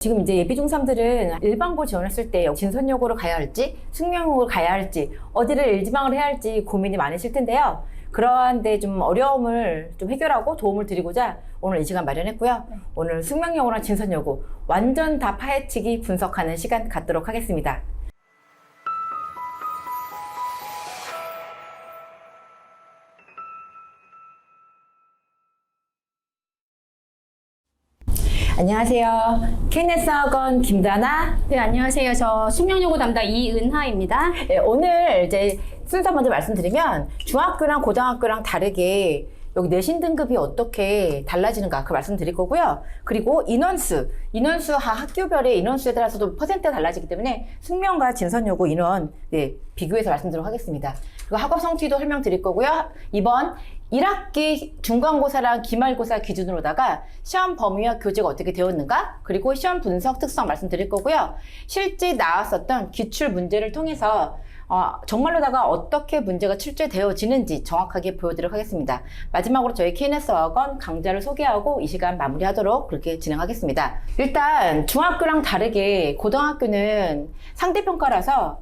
지금 이제 예비 중3들은 일반고 지원했을 때 진선여고로 가야 할지 숙명여고로 가야 할지 어디를 일지망을 해야 할지 고민이 많으실 텐데요. 그러한데 좀 어려움을 좀 해결하고 도움을 드리고자 오늘 이 시간 마련했고요. 오늘 숙명여고랑 진선여고 완전 다 파헤치기 분석하는 시간 갖도록 하겠습니다. 안녕하세요. KNS 학원 김다나. 네, 안녕하세요. 저 숙명여고 담당 이은하입니다. 네, 오늘 이제 순서 먼저 말씀드리면 중학교랑 고등학교랑 다르게 여기 내신 등급이 어떻게 달라지는가 그 말씀드릴 거고요. 그리고 인원수 학교별의 인원수에 따라서도 퍼센트가 달라지기 때문에 숙명과 진선여고 인원 비교해서 말씀드리도록 하겠습니다. 그리고 학업 성취도 설명드릴 거고요. 이번 1학기 중간고사랑 기말고사 기준으로다가 시험 범위와 교재가 어떻게 되었는가, 그리고 시험 분석 특성 말씀드릴 거고요. 실제 나왔었던 기출 문제를 통해서 정말로다가 어떻게 문제가 출제되어지는지 정확하게 보여드리도록 하겠습니다. 마지막으로 저희 KNS 학원 강좌를 소개하고 이 시간 마무리하도록 그렇게 진행하겠습니다. 일단 중학교랑 다르게 고등학교는 상대평가라서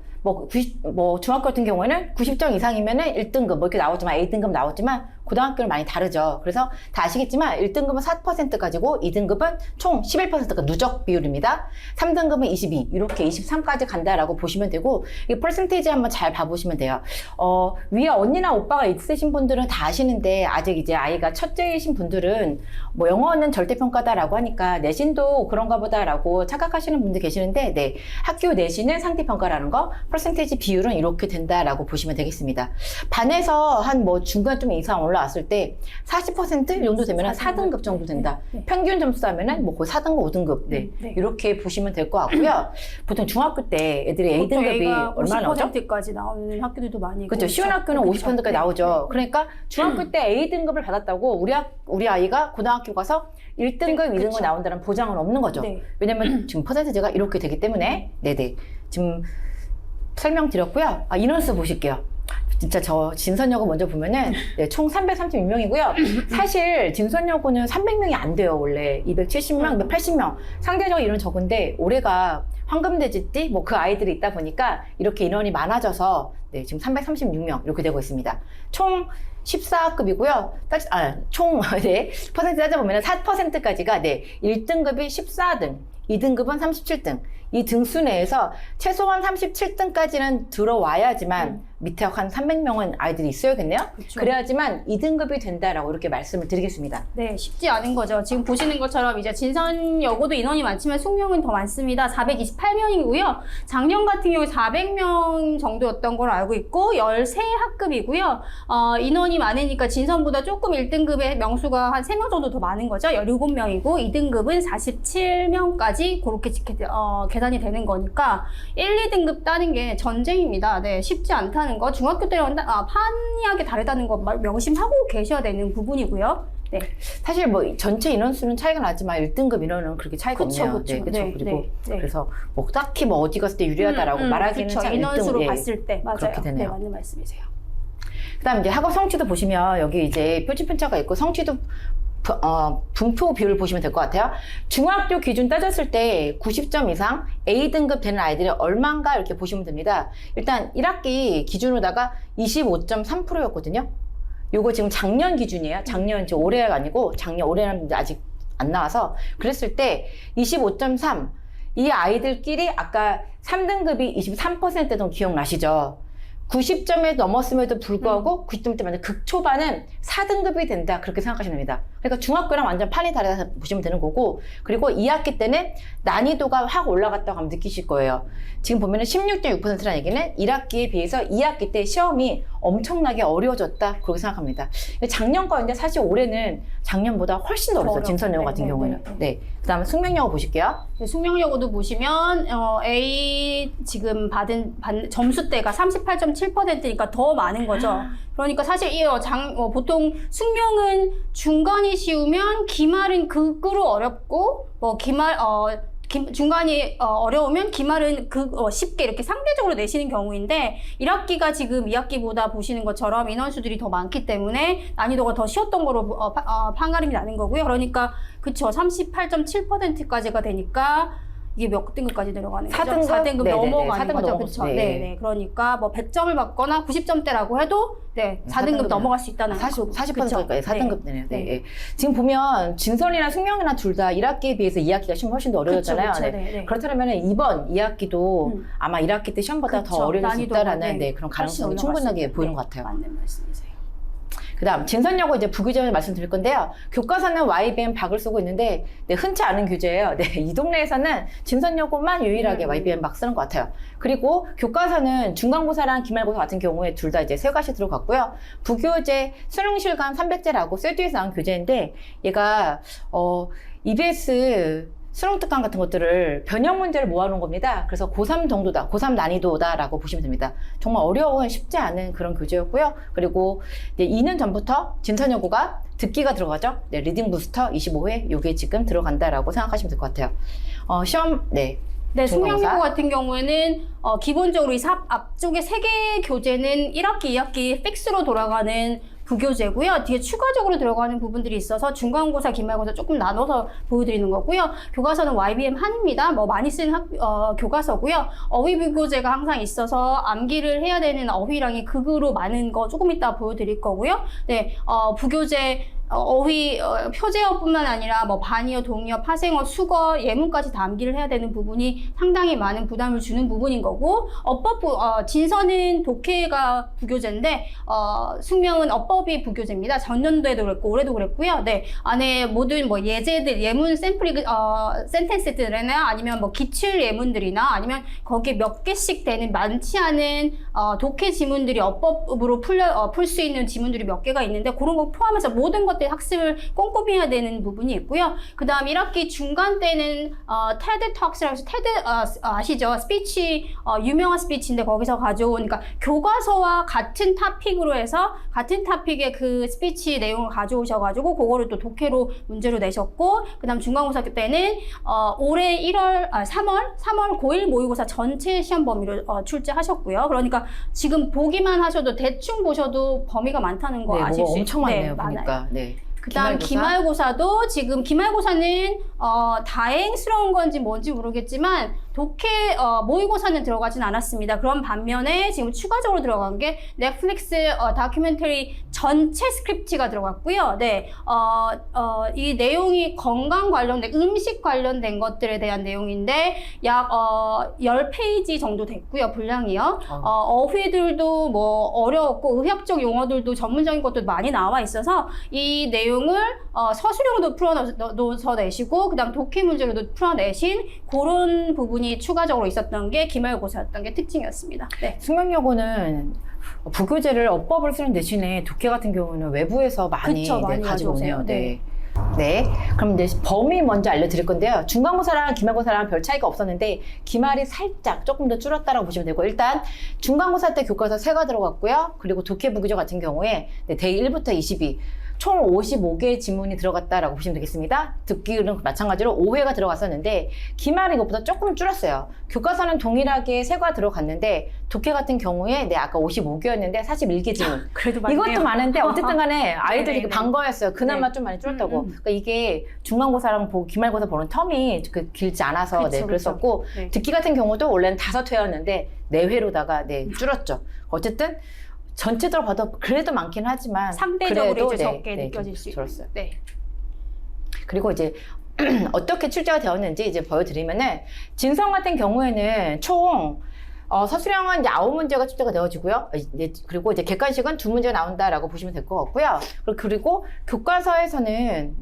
중학교 같은 경우에는 90점 이상이면은 1등급, 이렇게 나오지만 A등급 나오지만 고등학교는 많이 다르죠. 그래서 다 아시겠지만 1등급은 4% 가지고 2등급은 총 11%가 누적 비율입니다. 3등급은 22, 이렇게 23까지 간다라고 보시면 되고, 이 퍼센테이지 한번 잘 봐보시면 돼요. 위에 언니나 오빠가 있으신 분들은 다 아시는데, 아직 이제 아이가 첫째이신 분들은 영어는 절대평가다라고 하니까 내신도 그런가 보다라고 착각하시는 분들 계시는데, 학교 내신은 상대평가라는 거, 퍼센테이지 비율은 이렇게 된다라고 보시면 되겠습니다. 반에서 한 중간점 이상 올라왔을 때 40% 정도 되면 4등급 정도 된다. 평균 점수 하면은 거의 4등급, 5등급. 이렇게 보시면 될 것 같고요. 보통 중학교 때 애들이 A등급이 얼마나 나오죠? 50%까지 나오는 학교들도 많이 있고. 그렇죠. 쉬운 학교는 50%까지 나오죠. 그러니까 중학교 때 A등급을 받았다고 우리 아이가 고등학교 가서 1등급, 2등급 나온다는 보장은 없는 거죠. 왜냐면 지금 퍼센티지가 이렇게 되기 때문에. 지금 설명드렸고요. 인원수 보실게요. 진짜 저 진선여고 먼저 보면은 총 336명이고요. 사실 진선여고는 300명이 안 돼요. 원래 270명, 280명. 상대적으로 인원이 적은데 올해가 황금돼지띠 그 아이들이 있다 보니까 이렇게 인원이 많아져서 지금 336명 이렇게 되고 있습니다. 총 14급이고요. 총 퍼센트 따져보면 4%까지가 1등급이 14등, 2등급은 37등. 이 등수 내에서 최소한 37등까지는 들어와야지만 밑에 한 300명은 아이들이 있어야겠네요. 그렇죠. 그래야지만 2등급이 된다라고 이렇게 말씀을 드리겠습니다. 네, 쉽지 않은 거죠. 지금 보시는 것처럼 이제 진선여고도 인원이 많지만 숙명은 더 많습니다. 428명이고요. 작년 같은 경우에 400명 정도였던 걸로 알고 있고 13학급이고요. 인원이 많으니까 진선보다 조금 1등급의 명수가 한 3명 정도 더 많은 거죠. 17명이고 2등급은 47명까지 그렇게 계산이 되는 거니까 1, 2등급 따는 게 전쟁입니다. 쉽지 않다는 거, 중학교 때랑 판이하게 다르다는 거 명심하고 계셔야 되는 부분이고요. 사실 전체 인원수는 차이가 나지만 1등급 인원은 그렇게 차이가 없네요. 그리고 그래서 딱히 어디 갔을 때 유리하다라고 말하기는 참 인원수로 봤을 때 맞아요. 그렇게 되네요. 맞는 말씀이세요. 그다음 이제 학업 성취도 보시면 여기 이제 표지편차가 있고 성취도 분포 비율을 보시면 될 것 같아요. 중학교 기준 따졌을 때 90점 이상 A등급 되는 아이들이 얼마인가 이렇게 보시면 됩니다. 일단 1학기 기준으로다가 25.3%였거든요. 요거 지금 작년 기준이에요. 작년, 이제 올해가 아니고 올해는 아직 안 나와서. 그랬을 때 25.3, 이 아이들끼리 아까 3등급이 23%도 기억나시죠? 90점에 넘었음에도 불구하고 90점 때만 극초반은 4등급이 된다, 그렇게 생각하시면 됩니다. 그러니까 중학교랑 완전 판이 다르다 보시면 되는 거고, 그리고 2학기 때는 난이도가 확 올라갔다고 하면 느끼실 거예요. 지금 보면은 16.6%라는 얘기는 1학기에 비해서 2학기 때 시험이 엄청나게 어려워졌다, 그렇게 생각합니다. 작년과 사실 올해는 작년보다 훨씬 더 어려웠어요. 진선여고 같은 경우에는. 그 다음에 숙명여고 보실게요. 숙명여고도 보시면 A 지금 받은 점수대가 38.7%니까 더 많은 거죠. 그러니까 사실 보통 숙명은 중간이 쉬우면 기말은 극으로 어렵고 중간이 어려우면 기말은 쉽게 이렇게 상대적으로 내시는 경우인데 1학기가 지금 2학기보다 보시는 것처럼 인원수들이 더 많기 때문에 난이도가 더 쉬웠던 거로 판가름이 나는 거고요. 그러니까 그쵸, 38.7%까지가 되니까 이게 몇 등급까지 내려가는 거죠? 4등급? 4등급 네네네. 넘어가는 4등급 거죠. 넘어가는 그렇죠. 거죠. 네. 네. 네. 그러니까 뭐 100점을 받거나 90점대라고 해도 네, 4등급 4등급 넘어갈 수 있다는 40%까지 4등급이네요. 네. 네. 네. 지금 보면 진선이나 숙명이나 둘 다 1학기에 비해서 2학기가 시험 훨씬 더 어려웠잖아요. 그쵸, 네. 네, 네. 그렇다면 이번 2학기도 아마 1학기 때 시험보다 더 그쵸. 어려울 수 난이도가, 있다라는 네. 그런 훨씬 가능성이 올라갈 충분하게 수 보이는 있는, 것 같아요. 맞는 말씀이세요. 그다음 진선여고 이제 부교재를 말씀드릴 건데요. 교과서는 YBM 박을 쓰고 있는데 네, 흔치 않은 교재예요. 네, 이 동네에서는 진선여고만 유일하게 YBM 박 쓰는 것 같아요. 그리고 교과서는 중간고사랑 기말고사 같은 경우에 둘 다 이제 세 과시 들어갔고요. 부교재 수능실감 300제라고 쇠뒤에서 나온 교재인데 얘가 EBS 수능 특강 같은 것들을 변형 문제를 모아놓은 겁니다. 그래서 고3 정도다, 고3 난이도다라고 보시면 됩니다. 정말 어려운 쉽지 않은 그런 교재였고요. 그리고 이제 2년 전부터 진선여고가 듣기가 들어가죠. 네, 리딩 부스터 25회 요게 지금 들어간다라고 생각하시면 될 것 같아요. 시험 네. 네, 중간고사. 숙명여고 같은 경우에는 기본적으로 이 앞쪽에 3개의 교재는 1학기, 2학기 픽스로 돌아가는 부교재고요. 뒤에 추가적으로 들어가는 부분들이 있어서 중간고사, 기말고사 조금 나눠서 보여드리는 거고요. 교과서는 YBM 한입니다. 뭐 많이 쓰는 교과서고요. 어휘 부교재가 항상 있어서 암기를 해야 되는 어휘량이 극으로 많은 거 조금 이따 보여드릴 거고요. 네, 부교재 어휘, 표제어뿐만 아니라 뭐 반의어, 동의어, 파생어, 수거, 예문까지 다 암기를 해야 되는 부분이 상당히 많은 부담을 주는 부분인 거고, 진서는 독해가 부교재인데, 숙명은 어법이 부교재입니다. 전년도에도 그랬고, 올해도 그랬고요. 네, 안에 모든 뭐 예제들, 예문 샘플이, 센텐스들이나 아니면 뭐 기출 예문들이나 아니면 거기에 몇 개씩 되는 많지 않은, 독해 지문들이 어법으로 풀 수 있는 지문들이 몇 개가 있는데, 그런 거 포함해서 모든 것 학습을 꼼꼼히 해야 되는 부분이 있고요. 그 다음 1학기 중간 때는 테드 톡스라고 해서 테드 아시죠? 스피치 유명한 스피치인데 거기서 가져온 그러니까 교과서와 같은 토픽으로 해서 같은 토픽의 그 스피치 내용을 가져오셔가지고 그거를 또 독해로 문제로 내셨고 그 다음 중간고사 때는 올해 3월 고1 모의고사 전체 시험 범위로 출제하셨고요. 그러니까 지금 보기만 하셔도 대충 보셔도 범위가 많다는 거 네, 아실 수 엄청 많네요. 많아요. 보니까. 네. 그다음 기말고사도 지금 기말고사는 다행스러운 건지 뭔지 모르겠지만 독해 모의고사는 들어가진 않았습니다. 그런 반면에 지금 추가적으로 들어간 게 넷플릭스 다큐멘터리 전체 스크립트가 들어갔고요. 네, 이 내용이 건강 관련된 음식 관련된 것들에 대한 내용인데 약 10페이지 정도 됐고요. 분량이요. 어휘들도 뭐 어려웠고 의학적 용어들도 전문적인 것도 많이 나와 있어서 이 내용을 서술형도 풀어넣어서 내시고 그다음 독해 문제로도 풀어내신 그런 부분이 추가적으로 있었던 게 기말고사였던 게 특징이었습니다. 네. 숙명여고는 부교재를 어법을 쓰는 대신에 독해 같은 경우는 외부에서 많이, 그쵸, 많이 가지고 오네요. 가져오세요. 네. 네. 그럼 이제 범위 먼저 알려드릴 건데요. 중간고사랑 기말고사랑 별 차이가 없었는데 기말이 살짝 조금 더 줄었다라고 보시면 되고 일단 중간고사 때 교과서 3가 들어갔고요. 그리고 독해 부교재 같은 경우에 데이 1부터 22 총 55개의 지문이 들어갔다라고 보시면 되겠습니다. 듣기는 마찬가지로 5회가 들어갔었는데 기말은 이것보다 조금 줄었어요. 교과서는 동일하게 3가 들어갔는데 독해 같은 경우에 아까 55개였는데 41개 지문. 그래도 많네요. 이것도 많은데 어쨌든 간에 아이들이 네네. 반가워했어요. 그나마 네. 좀 많이 줄었다고. 그러니까 이게 중간고사랑 기말고사 보는 텀이 길지 않아서 그쵸, 그랬었고 네. 듣기 같은 경우도 원래는 5회였는데 4회로다가 줄었죠. 어쨌든 전체적으로 봐도 그래도 많긴 하지만 상대적으로 그래도 이제 적게 느껴질 좀 수 있는. 줄었어요. 네. 그리고 이제 어떻게 출제가 되었는지 이제 보여드리면은 진성 같은 경우에는 총 서술형은 이제 9문제가 출제가 되어지고요. 그리고 이제 객관식은 2문제가 나온다라고 보시면 될 것 같고요. 그리고 교과서에서는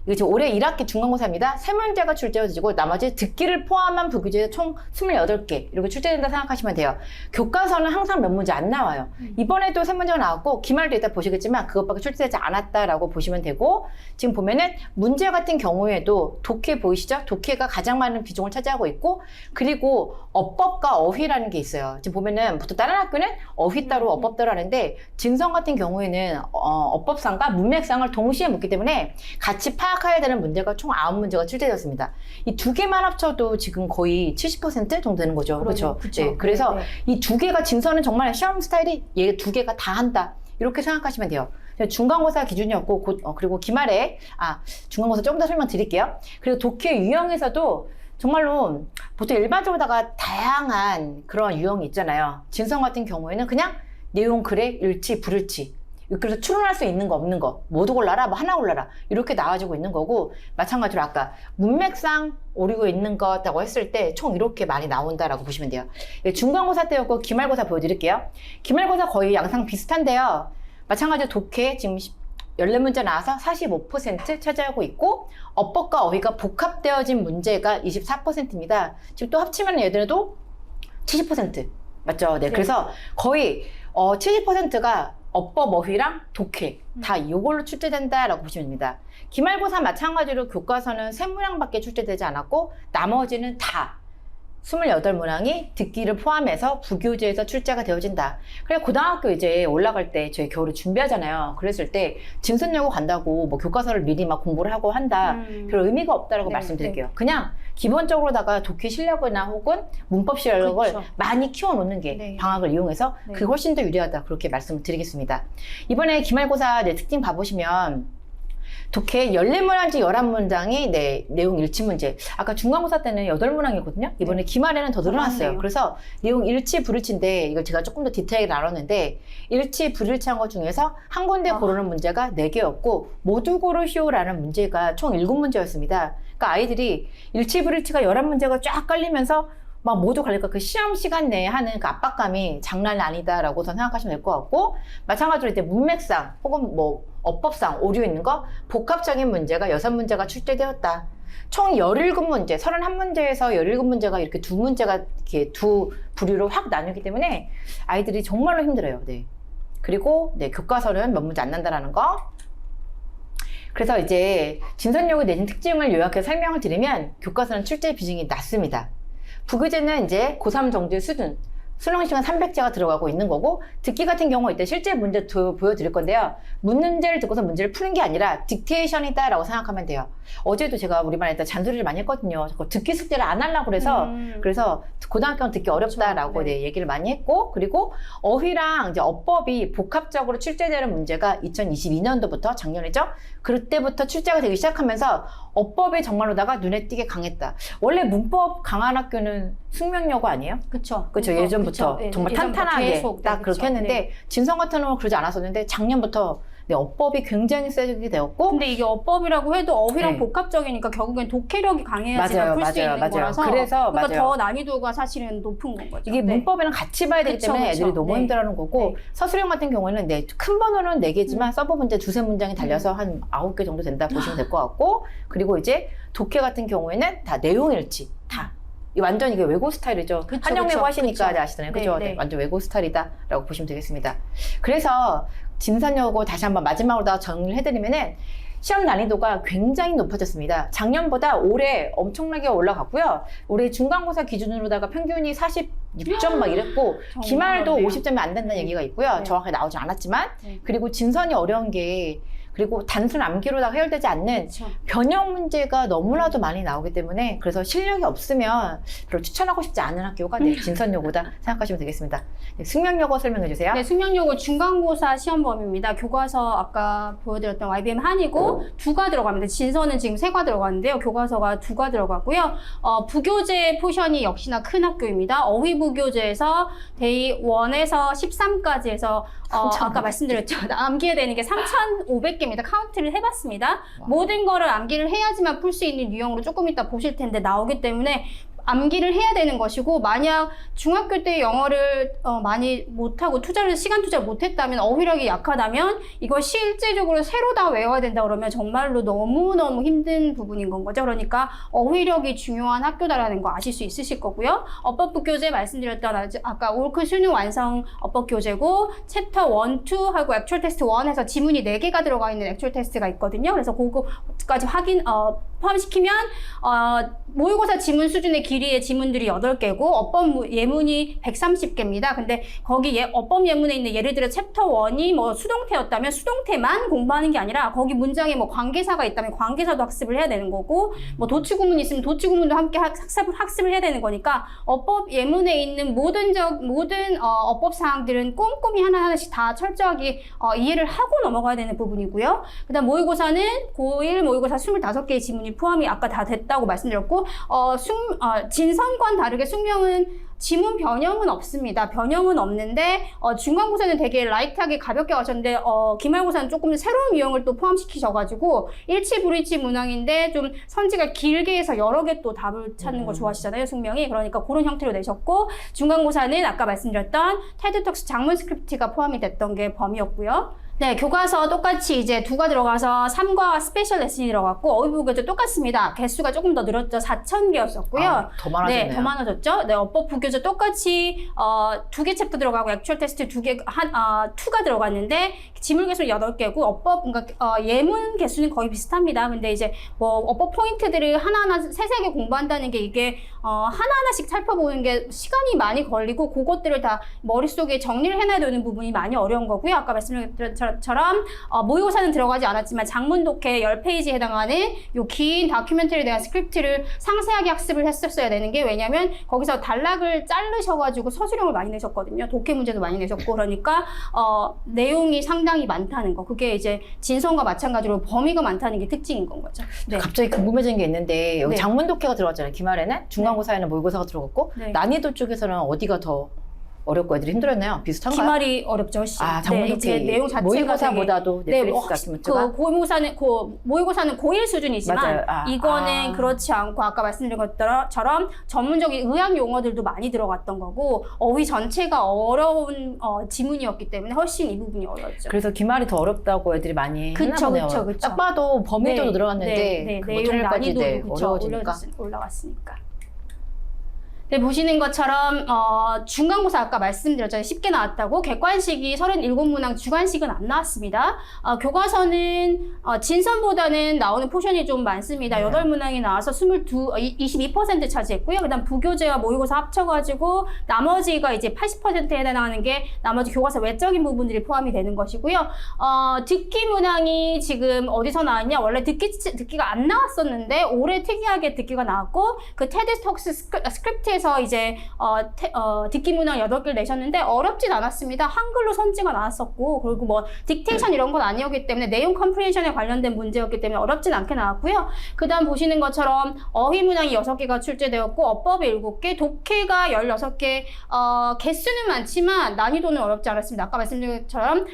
이거 지금 올해 1학기 중간고사입니다. 3문제가 출제되어지고 나머지 듣기를 포함한 부교재 총 28개 이렇게 출제된다 생각하시면 돼요. 교과서는 항상 몇 문제 안 나와요. 이번에도 3문제가 나왔고 기말도 이따 보시겠지만 그것밖에 출제되지 않았다라고 보시면 되고 지금 보면은 문제 같은 경우에도 독해 보이시죠? 독해가 가장 많은 비중을 차지하고 있고 그리고 어법과 어휘라는 게 있어요. 지금 보면은 보통 다른 학교는 어휘 따로 어법 따로 하는데 진성 같은 경우에는 어법상과 문맥상을 동시에 묻기 때문에 같이 파악해야 되는 문제가 총 9문제가 출제되었습니다. 이 2개만 합쳐도 지금 거의 70% 정도 되는 거죠. 그렇죠? 네, 그래서 이 2개가 진서는 정말 시험 스타일이 얘 2개가 다 한다. 이렇게 생각하시면 돼요. 중간고사 기준이었고 그리고 기말에 중간고사 조금 더 설명드릴게요. 그리고 독해 유형에서도 정말로 보통 일반적으로다가 다양한 그런 유형이 있잖아요. 진성 같은 경우에는 그냥 내용 글에 일치, 불일치. 그래서 추론할 수 있는 거 없는 거 모두 골라라, 뭐 하나 골라라 이렇게 나와지고 있는 거고, 마찬가지로 아까 문맥상 오류가 있는 거라고 했을 때 총 이렇게 많이 나온다라고 보시면 돼요. 중간고사 때였고 기말고사 보여드릴게요. 기말고사 거의 양상 비슷한데요. 마찬가지로 독해 지금 14문제 나와서 45% 차지하고 있고, 어법과 어휘가 복합되어진 문제가 24%입니다. 지금 또 합치면 얘들도 70% 맞죠? 네. 그래서 거의 70%가 어법, 어휘랑 독해 다 이걸로 출제된다라고 보시면 됩니다. 기말고사 마찬가지로 교과서는 3문항밖에 출제되지 않았고 나머지는 다 28문항이 듣기를 포함해서 부교재에서 출제가 되어진다. 그래 고등학교 이제 올라갈 때 저희 겨울에 준비하잖아요. 그랬을 때 진선여고 간다고 뭐 교과서를 미리 막 공부를 하고 한다. 별 의미가 없다라고 네, 말씀드릴게요. 네. 그냥 기본적으로다가 독해 실력이나 혹은 문법 실력을 그렇죠. 많이 키워놓는 게 네. 방학을 이용해서 네. 그게 훨씬 더 유리하다. 그렇게 말씀을 드리겠습니다. 이번에 기말고사 특징 봐보시면 독해 14문항지 11문장이 내용 일치 문제. 아까 중간고사 때는 8문항이거든요. 이번에 기말에는 더 늘어났어요. 늘어났네요. 그래서 내용 일치, 불일치인데 이걸 제가 조금 더 디테일하게 나눴는데, 일치, 불일치한 것 중에서 한 군데 고르는 문제가 4개였고 모두 고르시오라는 문제가 총 7문제였습니다. 그러니까 아이들이 일치, 불일치가 11문제가 쫙 깔리면서 막 모두 갈릴까 그 시험 시간 내에 하는 그 압박감이 장난이 아니다라고 생각하시면 될 것 같고, 마찬가지로 이제 문맥상 혹은 뭐 어법상 오류 있는 거 복합적인 문제가 6문제가 출제되었다. 총 17문제, 31문제에서 17문제가 이렇게 두 문제가 이렇게 두 부류로 확 나누기 때문에 아이들이 정말로 힘들어요. 네. 그리고 교과서는 몇 문제 안 난다라는 거. 그래서 이제 진선여고 내신 특징을 요약해서 설명을 드리면 교과서는 출제 비중이 낮습니다. 부교재는 이제 고3 정도의 수준, 수능시간 300제가 들어가고 있는 거고, 듣기 같은 경우 이때 실제 문제 보여드릴 건데요. 문제를 듣고서 문제를 푸는 게 아니라 딕테이션이다 라고 생각하면 돼요. 어제도 제가 우리 반에 잔소리를 많이 했거든요. 자꾸 듣기 숙제를 안 하려고 그래서 고등학교는 듣기 어렵다라고 그렇죠. 네. 얘기를 많이 했고, 그리고 어휘랑 이제 어법이 복합적으로 출제되는 문제가 2022년도부터 작년이죠. 그때부터 출제가 되기 시작하면서 어법이 정말로다가 눈에 띄게 강했다. 원래 문법 강한 학교는 숙명여고 아니에요? 그쵸. 그렇죠. 예전부터 그쵸. 정말 예전부터 탄탄하게 계속, 딱 네, 그렇게 그쵸. 했는데, 네. 진성 같은 경우는 그러지 않았었는데 작년부터 어법이 굉장히 세게 되었고, 근데 이게 어법이라고 해도 어휘랑 네. 복합적이니까 결국엔 독해력이 강해야지만 풀 수 있는 거라서 그래서 그러니까 맞아요. 더 난이도가 사실은 높은 건 거죠. 이게 네. 문법이랑 같이 봐야 되기 그쵸, 때문에 그쵸. 애들이 너무 네. 힘들어하는 거고, 네. 서술형 같은 경우에는 큰 번호는 4개지만 서브 문제 2-3문장이 달려서 한 9개 정도 된다 보시면 될 것 같고, 그리고 이제 독해 같은 경우에는 다 내용 일치 다. 완전 이게 외고 스타일이죠. 그쵸, 한영외고 그쵸, 하시니까 그쵸. 아시잖아요. 네, 그죠? 네. 완전 외고 스타일이다라고 보시면 되겠습니다. 그래서 진선여고 다시 한번 마지막으로 다 정리를 해드리면은 시험 난이도가 굉장히 높아졌습니다. 작년보다 올해 엄청나게 올라갔고요. 올해 중간고사 기준으로다가 평균이 46점 막 이랬고, 정말 기말도 어렵네요. 50점이 안 된다는 얘기가 있고요. 네. 정확하게 나오지 않았지만, 네. 그리고 진선이 어려운 게, 그리고 단순 암기로다가 해결되지 않는 그쵸. 변형 문제가 너무나도 많이 나오기 때문에, 그래서 실력이 없으면 별로 추천하고 싶지 않은 학교가 진선여고다 생각하시면 되겠습니다. 숙명여고 설명해 주세요. 네, 숙명여고 중간고사 시험 범위입니다. 교과서 아까 보여드렸던 YBM 한이고 2가 들어갑니다. 진서는 지금 3가 들어가는데요. 교과서가 2가 들어가고요. 부교재 포션이 역시나 큰 학교입니다. 어휘 부교재에서 데이 1에서 13까지 해서 아까 말씀드렸죠. 암기해야 되는 게 3,500개입니다. 카운트를 해봤습니다. 모든 거를 암기를 해야지만 풀 수 있는 유형으로 조금 이따 보실 텐데 나오기 때문에 암기를 해야 되는 것이고, 만약 중학교 때 영어를 많이 못하고 시간 투자를 못했다면, 어휘력이 약하다면 이걸 실제적으로 새로 다 외워야 된다 그러면 정말로 너무너무 힘든 부분인 건 거죠. 그러니까 어휘력이 중요한 학교다라는 거 아실 수 있으실 거고요. 어법부 교재 말씀드렸던 아까 올크 수능 완성 어법 교재고, 챕터 1, 2하고 액츄얼 테스트 1에서 지문이 4개가 들어가 있는 액츄얼 테스트가 있거든요. 그래서 그거까지 포함시키면 모의고사 지문 수준의 길이의 지문들이 8개고 어법 예문이 130개입니다. 근데 거기 어법 예문에 있는 예를 들어 챕터 1이 뭐 수동태였다면 수동태만 공부하는 게 아니라 거기 문장에 뭐 관계사가 있다면 관계사도 학습을 해야 되는 거고, 뭐 도치구문이 있으면 도치구문도 함께 학습을 해야 되는 거니까 어법 예문에 있는 모든 어법 사항들은 꼼꼼히 하나하나씩 다 철저하게 이해를 하고 넘어가야 되는 부분이고요. 그다음 모의고사는 고1 모의고사 25개의 지문이 부분이 포함이 아까 다 됐다고 말씀드렸고, 진선과는 다르게 숙명은 지문 변형은 없습니다. 변형은 없는데 중간고사는 되게 라이트하게 가볍게 가셨는데 기말고사는 조금 새로운 유형을 또 포함시키셔가지고 일치 불일치 문항인데 좀 선지가 길게 해서 여러 개 또 답을 찾는 거 좋아하시잖아요, 숙명이. 그러니까 그런 형태로 내셨고, 중간고사는 아까 말씀드렸던 테드톡스 장문 스크립트가 포함이 됐던 게 범위였고요. 네, 교과서 똑같이 이제 2가 들어가서 3과 스페셜 레슨이 들어갔고, 어휘부교도 똑같습니다. 개수가 조금 더 늘었죠. 4,000개였었고요. 더 많아졌네요. 네, 더 많아졌죠. 네, 어법 부교도 똑같이 2개 챕터 들어가고 액츄얼 테스트 2가 들어갔는데 지문 개수는 8개고 어법 그러니까 예문 개수는 거의 비슷합니다. 근데 이제 뭐 어법 포인트들을 하나하나 세세하게 공부한다는 게 이게 하나하나씩 살펴보는 게 시간이 많이 걸리고 그것들을 다 머릿속에 정리를 해놔야 되는 부분이 많이 어려운 거고요. 아까 말씀드렸던 처럼 모의고사는 들어가지 않았지만 장문 독해 10페이지에 해당하는 요 긴 다큐멘터리에 대한 스크립트를 상세하게 학습을 했었어야 되는 게, 왜냐면 거기서 단락을 자르셔가지고 서술형을 많이 내셨거든요. 독해 문제도 많이 내셨고, 그러니까 내용이 상당히 많다는 거. 그게 이제 진성과 마찬가지로 범위가 많다는 게 특징인 건 거죠. 네. 갑자기 궁금해진 게 있는데 여기 네. 장문 독해가 들어갔잖아요. 기말에는 중간고사에는 모의고사가 들어갔고 네. 난이도 쪽에서는 어디가 더 어렵고 애들이 힘들었나요? 비슷한가요? 기말이 어렵죠, 훨씬. 장문 네, 독해 이제 내용 자체가 모의고사보다도 넷플릭스 같은 문제가 모의고사는 고1 수준이지만 맞아요. 이거는 그렇지 않고 아까 말씀드린 것처럼 전문적인 의학 용어들도 많이 들어갔던 거고, 어휘 전체가 어려운 지문이었기 때문에 훨씬 이 부분이 어려웠죠. 그래서 기말이 더 어렵다고 애들이 많이 했나 보네요. 그쵸. 딱 봐도 범위도 네, 들어갔는데 그 내용 모델까지 난이도도 어려워지니까. 올라갔으니까. 네, 보시는 것처럼 중간고사 아까 말씀드렸잖아요. 쉽게 나왔다고. 객관식이 37문항, 주관식은 안 나왔습니다. 교과서는 진선보다는 나오는 포션이 좀 많습니다. 8문항이 나와서 22% 차지했고요. 그다음 부교재와 모의고사 합쳐가지고 나머지가 이제 80%에 해당하는 게 나머지 교과서 외적인 부분들이 포함이 되는 것이고요. 듣기 문항이 지금 어디서 나왔냐? 원래 듣기가 안 나왔었는데 올해 특이하게 듣기가 나왔고, 그 테드톡스 스크립트에 에서 이제 듣기 문항 8개를 내셨는데 어렵진 않았습니다. 한글로 선지가 나왔었고, 그리고 뭐 딕테이션 이런 건 아니었기 때문에 내용 컴프레hen션에 관련된 문제였기 때문에 어렵진 않게 나왔고요. 그 다음 보시는 것처럼 어휘 문항이 6개가 출제되었고, 어법이 7개, 독해가 16개, 개수는 많지만 난이도는 어렵지 않았습니다. 아까 말씀드린 것처럼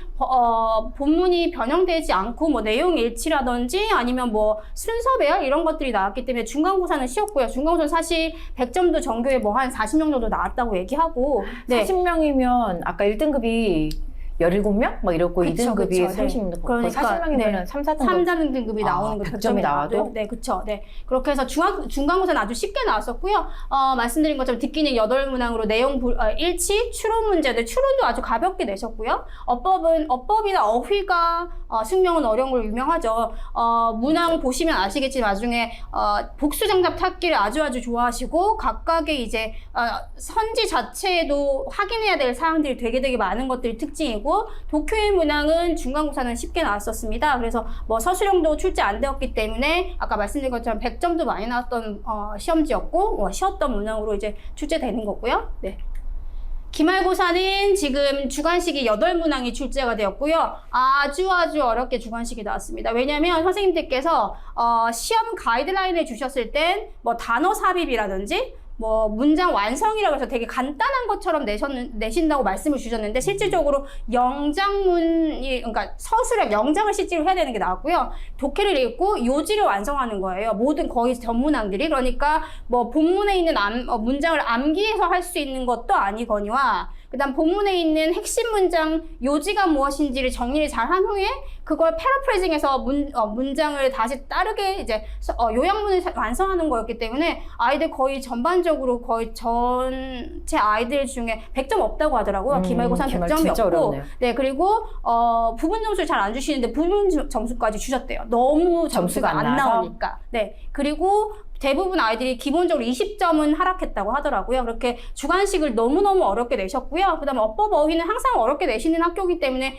본문이 변형되지 않고 뭐 내용 일치라든지 아니면 뭐 순서 배열 이런 것들이 나왔기 때문에 중간고사는 쉬웠고요. 중간고사는 사실 100점도 전교에 뭐 한 40명 정도 나왔다고 얘기하고, 네. 40명이면 아까 1등급이 17명? 막 이렇고 그쵸, 2등급이 그쵸. 30명. 그러니까 40명이면 네. 3, 4등급. 3, 4등급이 나오는 거 100점이 나와도? 네, 그쵸. 네. 그렇게 해서 중간고사는 아주 쉽게 나왔었고요. 말씀드린 것처럼 듣기는 8문항으로 내용 일치, 추론 문제들, 추론도 아주 가볍게 내셨고요. 어법이나 어휘가 숙명은 어려운 걸로 유명하죠. 문항 보시면 아시겠지만 나중에 복수정답 찾기를 아주 좋아하시고, 각각의 이제 선지 자체에도 확인해야 될 사항들이 되게 많은 것들이 특징이고, 독해 문항은 중간고사는 쉽게 나왔었습니다. 그래서 뭐 서술형도 출제 안 되었기 때문에 아까 말씀드린 것처럼 100점도 많이 나왔던 시험지였고, 쉬웠던 문항으로 이제 출제되는 거고요. 네. 기말고사는 지금 주관식이 8문항이 출제가 되었고요. 아주 어렵게 주관식이 나왔습니다. 왜냐하면 선생님들께서 시험 가이드라인을 주셨을 땐 뭐 단어 삽입이라든지 뭐 문장 완성이라고 해서 되게 간단한 것처럼 내신다고 말씀을 주셨는데, 실질적으로 영장문이, 그러니까 서술형 영장을 실제로 해야 되는 게 나왔고요. 독해를 읽고 요지를 완성하는 거예요. 모든 거의 전문항들이. 그러니까 뭐 본문에 있는 문장을 암기해서 할 수 있는 것도 아니거니와, 그다음 본문에 있는 핵심 문장 요지가 무엇인지를 정리를 잘 한 후에 그걸 패러프레이징해서 문장을 다시 따르게 이제 요약문을 완성하는 거였기 때문에 아이들 거의 전반적으로 거의 전체 아이들 중에 100점 없다고 하더라고요. 기말고사는 100점이 없고, 네, 그리고 부분 점수를 잘 안 주시는데 부분 점수까지 주셨대요. 너무 점수가 안 나오니까. 네, 그리고 대부분 아이들이 기본적으로 20점은 하락했다고 하더라고요. 그렇게 주관식을 너무너무 어렵게 내셨고요. 그 다음에 어법 어휘는 항상 어렵게 내시는 학교이기 때문에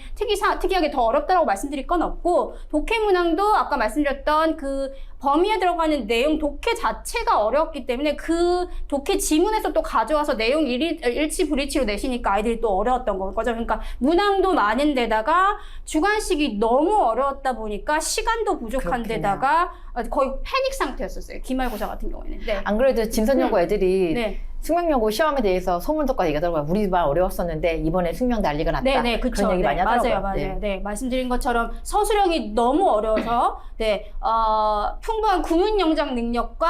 특이하게 더 어렵다고 말씀드릴 건 없고, 독해 문항도 아까 말씀드렸던 그 범위에 들어가는 내용 독해 자체가 어렵기 때문에 그 독해 지문에서 또 가져와서 내용 일치 불일치로 내시니까 아이들이 또 어려웠던 거죠. 그러니까 문항도 많은 데다가 주관식이 너무 어려웠다 보니까 시간도 부족한 그렇겠네요. 데다가 거의 패닉 상태였었어요. 기말고사 같은 경우에는. 네. 안 그래도 진선여고 애들이 네. 숙명여고 시험에 대해서 소문덕과 얘기하더라고요. 우리 반 어려웠었는데 이번에 숙명 난리가 났다. 네네, 그쵸. 그런 얘기 많이 하더라고요. 맞아요. 네. 말씀드린 것처럼 서술형이 너무 어려워서, 풍부한 구문 영작 능력과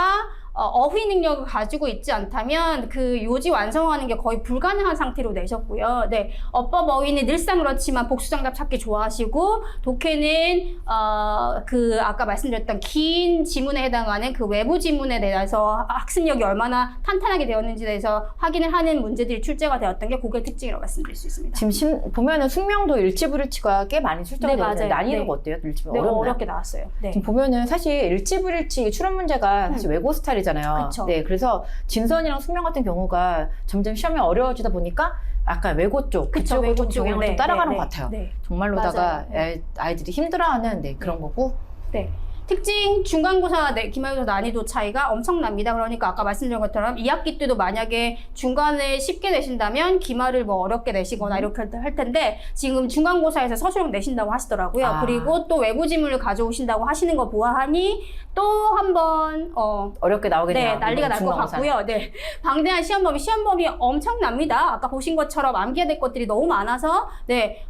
어휘 능력을 가지고 있지 않다면 그 요지 완성하는 게 거의 불가능한 상태로 내셨고요. 네. 어법 어휘는 늘상 그렇지만 복수정답 찾기 좋아하시고, 독해는, 아까 말씀드렸던 긴 지문에 해당하는 그 외부 지문에 대해서 학습력이 얼마나 탄탄하게 되었는지에 대해서 확인을 하는 문제들이 출제가 되었던 게 그게 특징이라고 말씀드릴 수 있습니다. 지금 보면은 숙명도 일치불일치가 꽤 많이 출제가 네, 되는데 맞아요. 난이도가 네. 어때요? 일치불 네, 어렵나요? 어렵게 나왔어요. 네. 지금 보면은 사실 일치불일치 출연 문제가 사실 외고 스타일이잖아요. 그쵸. 네, 그래서 진선이랑 숙명 같은 경우가 점점 시험이 어려워지다 보니까 약간 외고 쪽, 그쵸, 그쪽으로 좀 외고 쪽으로. 경향을 좀 네, 따라가는 네, 것 같아요. 네. 정말로다가 맞아요. 아이들이 힘들어하는 그런 거고. 네. 특징 중간고사 기말고사 난이도 차이가 엄청납니다. 그러니까 아까 말씀드린 것처럼 2학기 때도 만약에 중간에 쉽게 내신다면 기말을 뭐 어렵게 내시거나 이렇게 할 텐데 지금 중간고사에서 서술형 내신다고 하시더라고요. 아. 그리고 또 외부 지문을 가져오신다고 하시는 거 보아하니 또 한번 어렵게 나오겠네요. 네, 난리가 날 것 같고요. 네, 방대한 시험범위 엄청납니다. 아까 보신 것처럼 암기해야 될 것들이 너무 많아서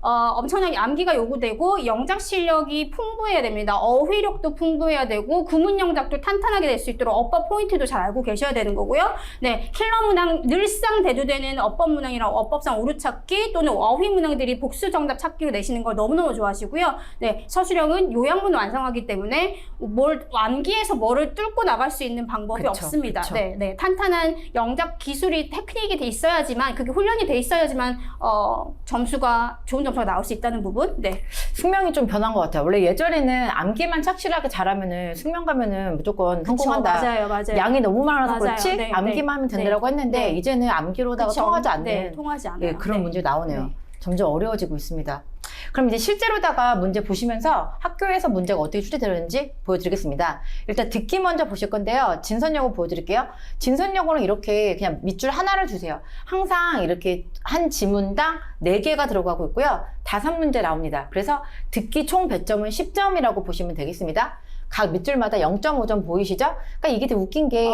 엄청나게 암기가 요구되고 영작 실력이 풍부해야 됩니다. 어휘력도 풍부해야 되고 구문 영작도 탄탄하게 될 수 있도록 어법 포인트도 잘 알고 계셔야 되는 거고요. 네, 킬러 문항 늘상 대두되는 어법 문항이랑 어법상 오류찾기 또는 어휘 문항들이 복수 정답 찾기로 내시는 걸 너무너무 좋아하시고요. 네, 서술형은 요양문 완성하기 때문에 암기해서 뭐를 뚫고 나갈 수 있는 방법이 그쵸, 없습니다. 그쵸. 네, 탄탄한 영작 기술이 테크닉이 돼 있어야지만 그게 훈련이 돼 있어야지만 좋은 점수가 나올 수 있다는 부분. 네. 숙명이 좀 변한 것 같아요. 원래 예전에는 암기만 착실하게 잘하면은 숙명 가면은 무조건 성공한다. 맞아요. 양이 너무 많아서 맞아요. 그렇지 네, 암기만 하면 된다라고 했는데 네. 이제는 암기로다가 그쵸. 통하지 않는 네, 통하지 않아요. 그런 네. 문제가 나오네요. 네. 점점 어려워지고 있습니다. 그럼 이제 실제로다가 문제 보시면서 학교에서 문제가 어떻게 출제되는지 보여드리겠습니다. 일단 듣기 먼저 보실 건데요. 진선여고 보여드릴게요. 진선여고는 이렇게 그냥 밑줄 하나를 주세요. 항상 이렇게 한 지문당 4개가 들어가고 있고요. 5문제 나옵니다. 그래서 듣기 총 배점은 10점이라고 보시면 되겠습니다. 각 밑줄마다 0.5점 보이시죠? 그러니까 이게 되게 웃긴 게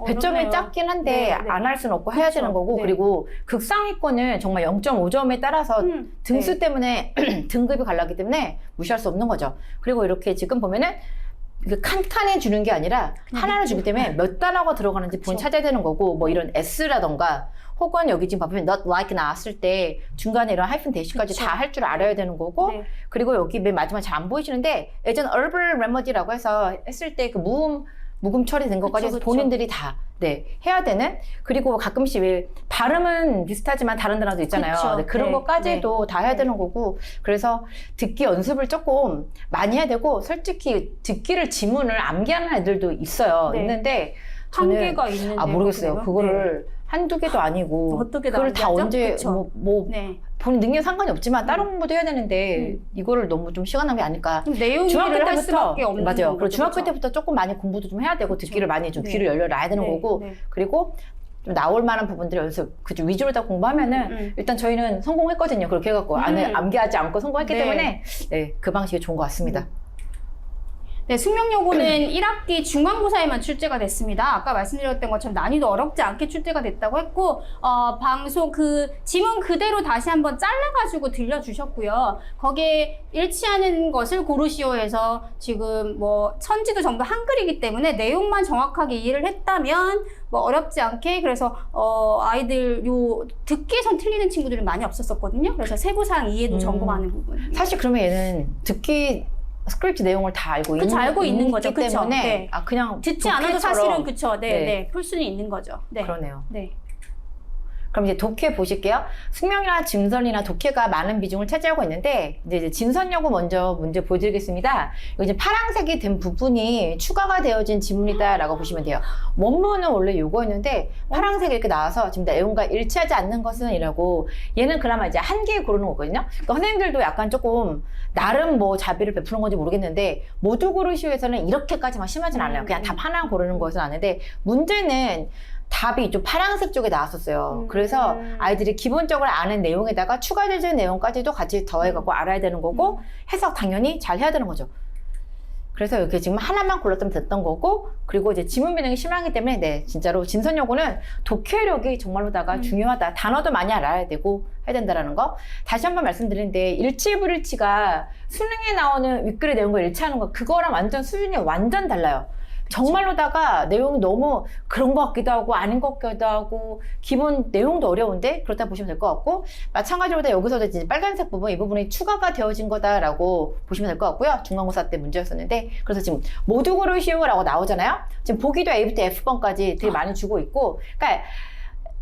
배점이 어렵네요. 작긴 한데 네. 안 할 수는 없고 해야 그쵸. 되는 거고 네. 그리고 극상위권은 정말 0.5점에 따라서 등수 때문에 등급이 갈라기 때문에 무시할 수 없는 거죠. 그리고 이렇게 지금 보면은 그 칸칸에 주는 게 아니라 하나를 주기 때문에 몇 단어가 들어가는지 본 찾아야 되는 거고 뭐 이런 S라던가 혹은 여기 지금 보면 not like 나왔을 때 중간에 이런 하이픈 대시까지 다 할 줄 알아야 되는 거고 네. 그리고 여기 맨 마지막에 잘 안 보이시는데 예전 urban remedy라고 해서 했을 때 그 묵음 처리된 것까지 해서 그쵸. 본인들이 다 해야 되는 그리고 가끔씩 왜 발음은 비슷하지만 다른 단어도 있잖아요. 그쵸. 네, 그런 네. 것까지도 다 해야 되는 거고 그래서 듣기 연습을 조금 많이 해야 되고 솔직히 듣기를 지문을 암기하는 애들도 있어요. 네. 있는데 저는 한계가 있는데 모르겠어요. 그래요? 그거를 한두 개도 아니고 어떻게 그걸 다 나오죠? 언제 그쵸. 뭐 본인 능력 상관이 없지만 다른 공부도 해야 되는데 이거를 너무 좀 시간 낭비 아닐까. 그럼 내용 중학교 일을 할 때부터 수밖에 없는 맞아요. 그리고 거죠, 중학교 그쵸? 때부터 조금 많이 공부도 좀 해야 되고 듣기를 많이 좀 네. 귀를 열려놔야 되는 네, 거고 네. 그리고 좀 나올 만한 부분들 연습 그죠 위주로 다 공부하면은 일단 저희는 성공했거든요. 그렇게 해갖고 안에 암기하지 않고 성공했기 네. 때문에 그 방식이 좋은 것 같습니다. 네, 숙명여고는 1학기 중간고사에만 출제가 됐습니다. 아까 말씀드렸던 것처럼 난이도 어렵지 않게 출제가 됐다고 했고, 방송 지문 그대로 다시 한번 잘라가지고 들려주셨고요. 거기에 일치하는 것을 고르시오 해서 지금 천지도 전부 한글이기 때문에 내용만 정확하게 이해를 했다면 어렵지 않게 그래서 아이들 듣기에선 틀리는 친구들이 많이 없었거든요. 그래서 세부사항 이해도 점검하는 부분. 사실 그러면 얘는 듣기 스크립트 내용을 다 알고 있는 거죠. 있기 그쵸? 때문에 네. 그냥 듣지 않아도 사실은 그쵸. 네, 풀 수는 있는 거죠. 네. 그러네요. 네. 그럼 이제 독해 보실게요. 숙명이나 진선이나 독해가 많은 비중을 차지하고 있는데 이제 진선여고 먼저 문제 보여드리겠습니다. 여기 이제 파란색이 된 부분이 추가가 되어진 지문이다라고 보시면 돼요. 원문은 원래 요거였는데 파란색이 이렇게 나와서 지금 내용과 일치하지 않는 것은 이라고 얘는 그나마 이제 한 개 고르는 거거든요. 그러니까 선생님들도 약간 조금 나름 뭐 자비를 베푸는 건지 모르겠는데 모두 고르시오에서는 이렇게까지만 심하진 않아요. 그냥 답 하나 고르는 것은 아는데 문제는 답이 좀 파란색 쪽에 나왔었어요. 그래서 아이들이 기본적으로 아는 내용에다가 추가되는 내용까지도 같이 더해갖고 알아야 되는 거고 해석 당연히 잘 해야 되는 거죠. 그래서 이렇게 지금 하나만 골랐으면 됐던 거고 그리고 이제 지문 변형이 심하기 때문에 네 진짜로 진선여고는 독해력이 정말로다가 중요하다. 단어도 많이 알아야 되고 해야 된다라는 거. 다시 한번 말씀드리는데 일치불일치가 수능에 나오는 윗글의 내용과 일치하는 거 그거랑 완전 수준이 완전 달라요. 정말로다가 내용이 너무 그런 것 같기도 하고 아닌 것 같기도 하고 기본 내용도 어려운데 그렇다 보시면 될 것 같고 마찬가지로 여기서도 이제 빨간색 부분 이 부분이 추가가 되어진 거다라고 보시면 될 것 같고요. 중간고사 때 문제였었는데 그래서 지금 모두 고르시오라고 나오잖아요. 지금 보기도 A부터 F번까지 되게 많이 주고 있고 그러니까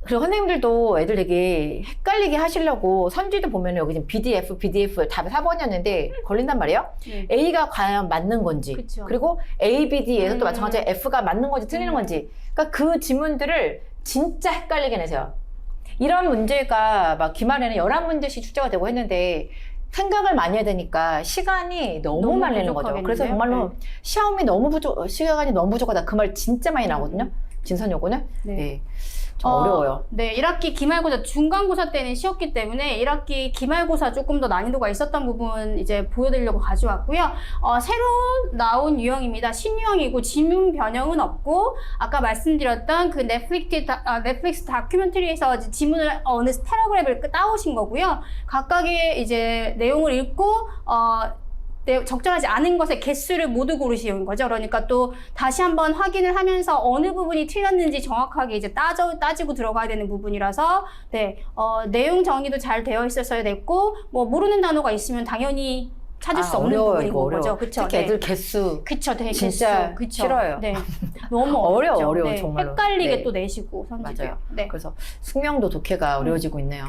그리고 선생님들도 애들 되게 헷갈리게 하시려고 선지도 보면 여기 지금 BDF 답이 4번이었는데 걸린단 말이에요. A가 과연 맞는 건지 그쵸. 그리고 A, B, D에서 또 마찬가지로 F가 맞는 건지 틀리는 건지 그러니까 그 지문들을 진짜 헷갈리게 내세요. 이런 문제가 막 기말에는 11문제씩 출제가 되고 했는데 생각을 많이 해야 되니까 시간이 너무 말리는 거죠. 그래서 정말로 시험이 너무 시간이 너무 부족하다 그 말 진짜 많이 나거든요. 진선여고는. 네. 좀 어려워요. 네, 1학기 기말고사 중간고사 때는 쉬웠기 때문에 1학기 기말고사 조금 더 난이도가 있었던 부분 이제 보여드리려고 가져왔고요. 새로 나온 유형입니다. 신유형이고 지문 변형은 없고 아까 말씀드렸던 그 넷플릭스 다큐멘터리에서 지문을 어느 패러그래프를 따오신 거고요. 각각의 이제 내용을 읽고 적절하지 않은 것의 개수를 모두 고르시는 거죠. 그러니까 또 다시 한번 확인을 하면서 어느 부분이 틀렸는지 정확하게 이제 따지고 들어가야 되는 부분이라서 내용 정리도 잘 되어 있었어야 됐고 뭐 모르는 단어가 있으면 당연히 찾을 수 없는 부분인 거죠. 그쵸? 특히 애들 개수. 그쵸, 진짜 개수. 싫어요. 네. 너무 어려워, 네. 정말로. 헷갈리게 네. 또 내시고 선지도요. 맞아요. 네. 그래서 숙명도 독해가 어려워지고 있네요.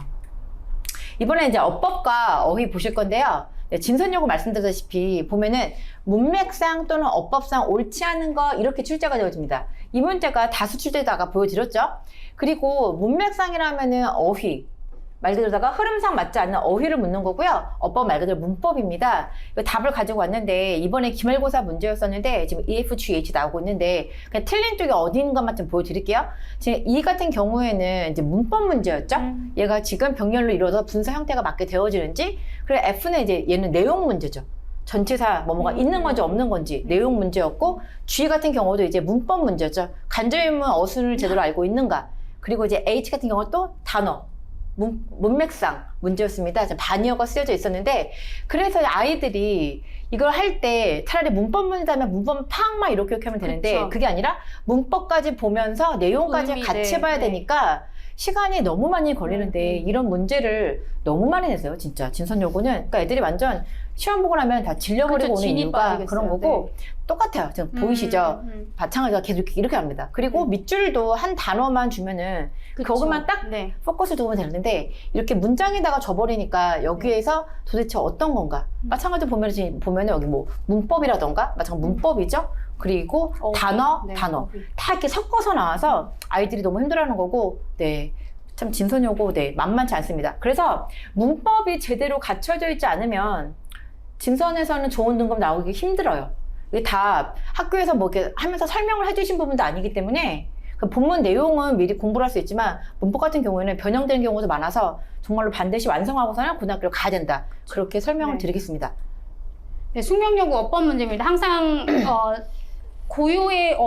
이번에 이제 어법과 어휘 보실 건데요. 진선여고 말씀드렸다시피 보면은 문맥상 또는 어법상 옳지 않은 거 이렇게 출제가 되어집니다. 이 문제가 다수 출제다가 보여드렸죠. 그리고 문맥상이라면은 어휘 말 그대로다가 흐름상 맞지 않는 어휘를 묻는 거고요. 어법 말 그대로 문법입니다. 답을 가지고 왔는데 이번에 기말고사 문제였었는데 지금 EFGH 나오고 있는데 그냥 틀린 쪽이 어디인 것만 좀 보여드릴게요. 지금 이 같은 경우에는 이제 문법 문제였죠. 얘가 지금 병렬로 이루어서 분사 형태가 맞게 되어지는지 그리고 F는 이제 얘는 내용 문제죠. 전치사 뭐가 있는 건지 없는 건지 내용 문제였고 G 같은 경우도 이제 문법 문제죠. 간접인문 어순을 제대로 알고 있는가. 그리고 이제 H 같은 경우는 또 단어 문맥상 문제였습니다. 반이어가 쓰여져 있었는데 그래서 아이들이 이걸 할 때 차라리 문법 문제라면 문법 팍만 이렇게 하면 되는데 그쵸. 그게 아니라 문법까지 보면서 내용까지 같이 봐야 되니까 시간이 너무 많이 걸리는데 이런 문제를 너무 많이 냈어요. 진짜 진선여고는 그러니까 애들이 완전 시험 보고 나면 다 질려버리고 오는 이유가 빠지겠어요. 그런 거고 똑같아요. 지금 보이시죠? 마찬가지가 계속 이렇게 합니다. 그리고 밑줄도 한 단어만 주면은 거기만 딱 포커스 두면 되는데 이렇게 문장에다가 줘버리니까 여기에서 도대체 어떤 건가? 마찬가지로 보면은 여기 뭐 문법이라던가 마찬가지로 문법이죠. 그리고 단어 다 이렇게 섞어서 나와서 아이들이 너무 힘들어하는 거고 참 진선여고 만만치 않습니다. 그래서 문법이 제대로 갖춰져 있지 않으면 진선에서는 좋은 등급 나오기 힘들어요. 이게 다 학교에서 뭐 이렇게 하면서 설명을 해주신 부분도 아니기 때문에 그 본문 내용은 미리 공부를 할 수 있지만 문법 같은 경우에는 변형되는 경우도 많아서 정말로 반드시 완성하고서는 고등학교를 가야 된다. 그렇게 설명을 드리겠습니다. 네, 숙명여고 어법 문제입니다. 항상 고유의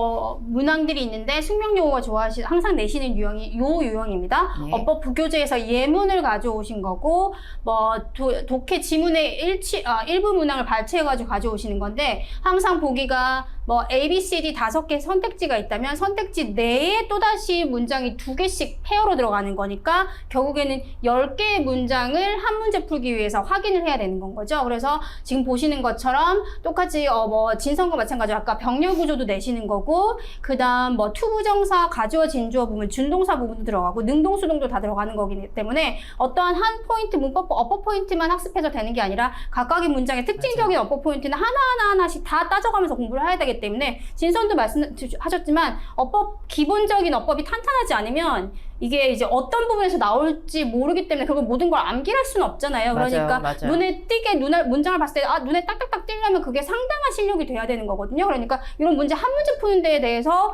문항들이 있는데 숙명여고가 항상 내시는 유형이 요 유형입니다. 어법 부교재에서 예문을 가져오신 거고 뭐 독해 지문의 일부 문항을 발췌해가지고 가져오시는 건데 항상 보기가 뭐 A, B, C, D 5개 선택지가 있다면 선택지 내에 또다시 문장이 2개씩 페어로 들어가는 거니까 결국에는 10개의 문장을 한 문제 풀기 위해서 확인을 해야 되는 건 거죠. 그래서 지금 보시는 것처럼 똑같이 뭐 진성과 마찬가지로 아까 병렬 구조도 내시는 거고 그다음 뭐 투부정사, 가주어, 진주어 부분, 준동사 부분도 들어가고 능동, 수동도 다 들어가는 거기 때문에 어떠한 한 포인트 문법 어법 포인트만 학습해서 되는 게 아니라 각각의 문장의 특징적인 어법 포인트는 하나하나씩 다 따져가면서 공부를 해야 되기 때문에 진선도 말씀하셨지만 기본적인 어법이 탄탄하지 않으면 이게 이제 어떤 부분에서 나올지 모르기 때문에 결국 모든 걸 암기할 수는 없잖아요. 그러니까 맞아요. 눈에 띄게 문장을 봤을 때 눈에 딱딱딱 띄려면 그게 상당한 실력이 돼야 되는 거거든요. 그러니까 이런 문제 한 문제 푸는 데에 대해서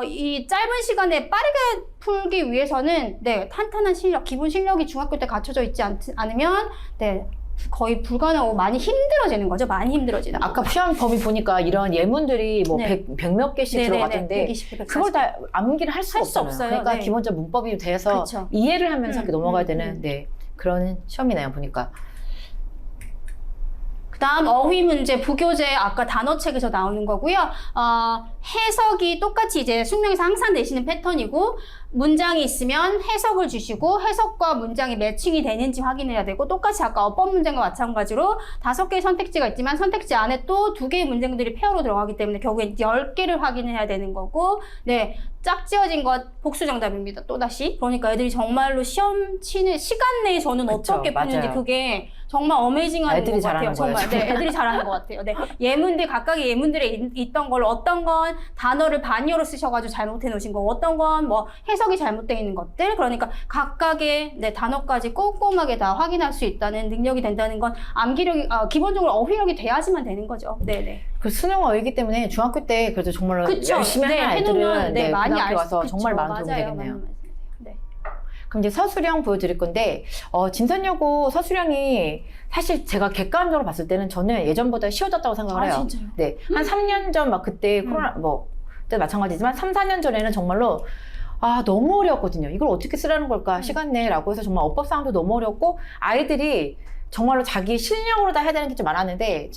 이 짧은 시간에 빠르게 풀기 위해서는 탄탄한 실력, 기본 실력이 중학교 때 갖춰져 있지 않으면 거의 불가능하고 많이 힘들어지는 거죠. 많이 힘들어지는 아까 시험 범위 보니까 이런 예문들이 뭐 100몇 개씩 들어가던데 120, 140. 그걸 다 암기를 할 수 없잖아요. 없어요. 그러니까 기본적 문법이 돼서 그쵸. 이해를 하면서 이렇게 넘어가야 되는 그런 시험이네요. 보니까. 그다음 어휘 문제, 부교재 아까 단어책에서 나오는 거고요. 해석이 똑같이 이제 숙명에서 항상 내시는 패턴이고 문장이 있으면 해석을 주시고 해석과 문장이 매칭이 되는지 확인해야 되고 똑같이 아까 어법 문장과 마찬가지로 5개의 선택지가 있지만 선택지 안에 또 2개의 문장들이 페어로 들어가기 때문에 결국엔 10개를 확인해야 되는 거고 짝지어진 것 복수 정답입니다. 또다시. 그러니까 애들이 정말로 시험 치는 시간 내에 저는 그쵸, 어떻게 푸는지 맞아요. 그게 정말 어메이징한 애들이 것 같아요. 잘하는 거예요, 정말. 애들이 잘하는 것 같아요. 예문들 각각의 예문들에 있던 걸 어떤 건 단어를 반의어로 쓰셔가지고 잘못해 놓으신 거, 어떤 건 뭐 해석이 잘못되어 있는 것들. 그러니까 각각의 단어까지 꼼꼼하게 다 확인할 수 있다는 능력이 된다는 건 암기력이 기본적으로 어휘력이 돼야지만 되는 거죠. 네네. 그 수능 어이기 때문에 중학교 때 그래도 정말 그쵸. 열심히 하는 아이들은 많이 고등학교 와서 그쵸. 정말 많은 도움이 맞아요. 되겠네요. 네. 그럼 이제 서술형 보여드릴 건데 진선여고 서술형이 사실 제가 객관적으로 봤을 때는 저는 예전보다 쉬워졌다고 생각을 해요. 진짜요? 네, 한 3년 전 막 그때 코로나 그때 마찬가지지만 3, 4년 전에는 정말로 너무 어려웠거든요. 이걸 어떻게 쓰라는 걸까 시간 내라고 해서 정말 어법상도 너무 어렵고 아이들이 정말로 자기 실력으로 다 해야 되는 게 좀 많았는데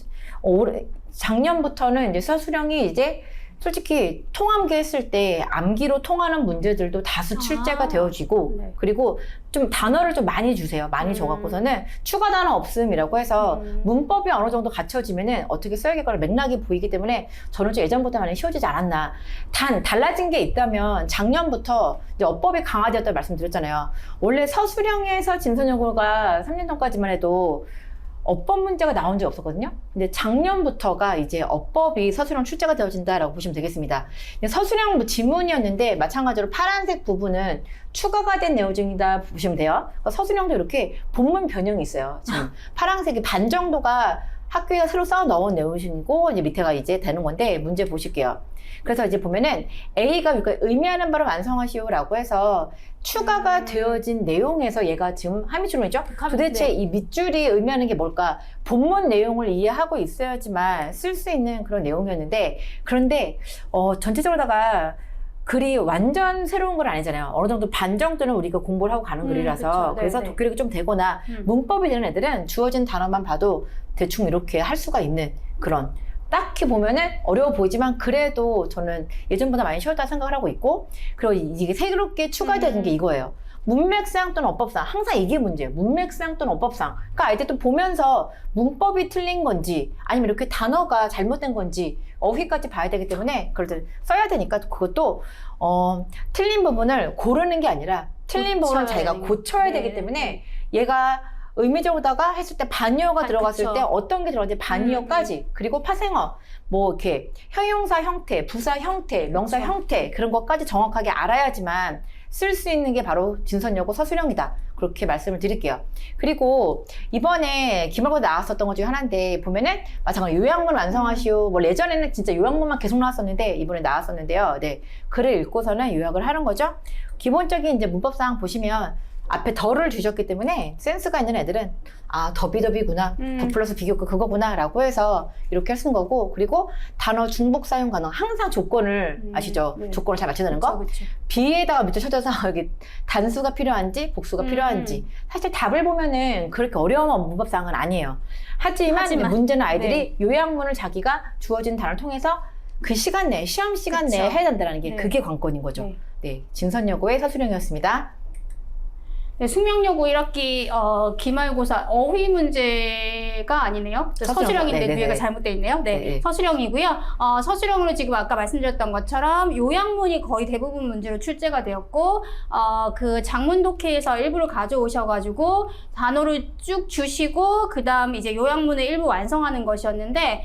작년부터는 이제 서술형이 이제 솔직히 통암기 했을 때 암기로 통하는 문제들도 다수 출제가 되어지고 그리고 좀 단어를 좀 많이 주세요. 많이 줘갖고서는 추가 단어 없음이라고 해서 문법이 어느 정도 갖춰지면은 어떻게 써야겠거나 맥락이 보이기 때문에 저는 좀 예전보다 많이 쉬워지지 않았나. 달라진 게 있다면 작년부터 이제 어법이 강화되었다고 말씀드렸잖아요. 원래 서술형에서 진선여고가 3년 전까지만 해도 어법 문제가 나온 적이 없었거든요. 근데 작년부터가 이제 어법이 서술형 출제가 되어진다라고 보시면 되겠습니다. 서술형 지문이었는데 마찬가지로 파란색 부분은 추가가 된 내용이다 보시면 돼요. 서술형도 이렇게 본문 변형이 있어요. 지금 파란색이 반 정도가 학교에서 새로 써 넣은 내용이고 이제 밑에가 이제 되는 건데 문제 보실게요. 그래서 이제 보면은 A가 의미하는 바를 완성하시오라고 해서 추가가 되어진 내용에서 얘가 지금 함의주론이죠. 도대체 이 밑줄이 의미하는 게 뭘까? 본문 내용을 이해하고 있어야지만 쓸 수 있는 그런 내용이었는데 그런데 전체적으로다가 글이 완전 새로운 건 아니잖아요. 어느 정도 반 정도는 우리가 공부를 하고 가는 글이라서 그래서 독해력이 좀 되거나 문법이 되는 애들은 주어진 단어만 봐도 대충 이렇게 할 수가 있는 그런 딱히 보면은 어려워 보이지만 그래도 저는 예전보다 많이 쉬웠다 생각을 하고 있고 그리고 이게 새롭게 추가되는 게 이거예요. 문맥상 또는 어법상 항상 이게 문제예요. 문맥상 또는 어법상. 그러니까 아이들 또 보면서 문법이 틀린 건지 아니면 이렇게 단어가 잘못된 건지 어휘까지 봐야 되기 때문에 그걸 또 써야 되니까 그것도 틀린 부분을 고르는 게 아니라 틀린 부분을 자기가 고쳐야 되기 때문에 얘가 의미적으로다가 했을 때 반의어가 들어갔을 때 어떤 게 들어갔는지 반의어까지 그리고 파생어 뭐 이렇게 형용사 형태, 부사 형태, 명사 형태 그런 것까지 정확하게 알아야지만 쓸 수 있는 게 바로 진선여고 서술형이다. 그렇게 말씀을 드릴게요. 그리고 이번에 기말고사 나왔었던 것 중에 하나인데 보면은 마찬가지로 요약문 완성하시오. 뭐 예전에는 진짜 요약문만 계속 나왔었는데 이번에 나왔었는데요. 글을 읽고서는 요약을 하는 거죠. 기본적인 이제 문법상 보시면 앞에 더를 주셨기 때문에 센스가 있는 애들은 더비더비구나 더 플러스 비교급 그거구나 라고 해서 이렇게 쓴 거고 그리고 단어 중복 사용 가능 항상 조건을 아시죠? 조건을 잘 맞춰야 되는 거 B에다가 밑줄 쳐져서 여기 단수가 필요한지 복수가 필요한지 사실 답을 보면은 그렇게 어려운 문법상은 아니에요. 하지만 문제는 아이들이 요약문을 자기가 주어진 단어를 통해서 그 시간 내에, 시험 시간 내에 그쵸. 해야 된다는 게 네. 그게 관건인 거죠. 네. 네, 진선여고의 서술형이었습니다. 네, 숙명여고 1학기 기말고사 어휘 문제가 아니네요. 서술형인데 네네네. 뒤에가 잘못되어 있네요. 네, 네네. 서술형이고요. 서술형으로 지금 아까 말씀드렸던 것처럼 요약문이 거의 대부분 문제로 출제가 되었고 그 장문 독해에서 일부를 가져오셔가지고 단어를 쭉 주시고 그 다음 이제 요약문을 일부 완성하는 것이었는데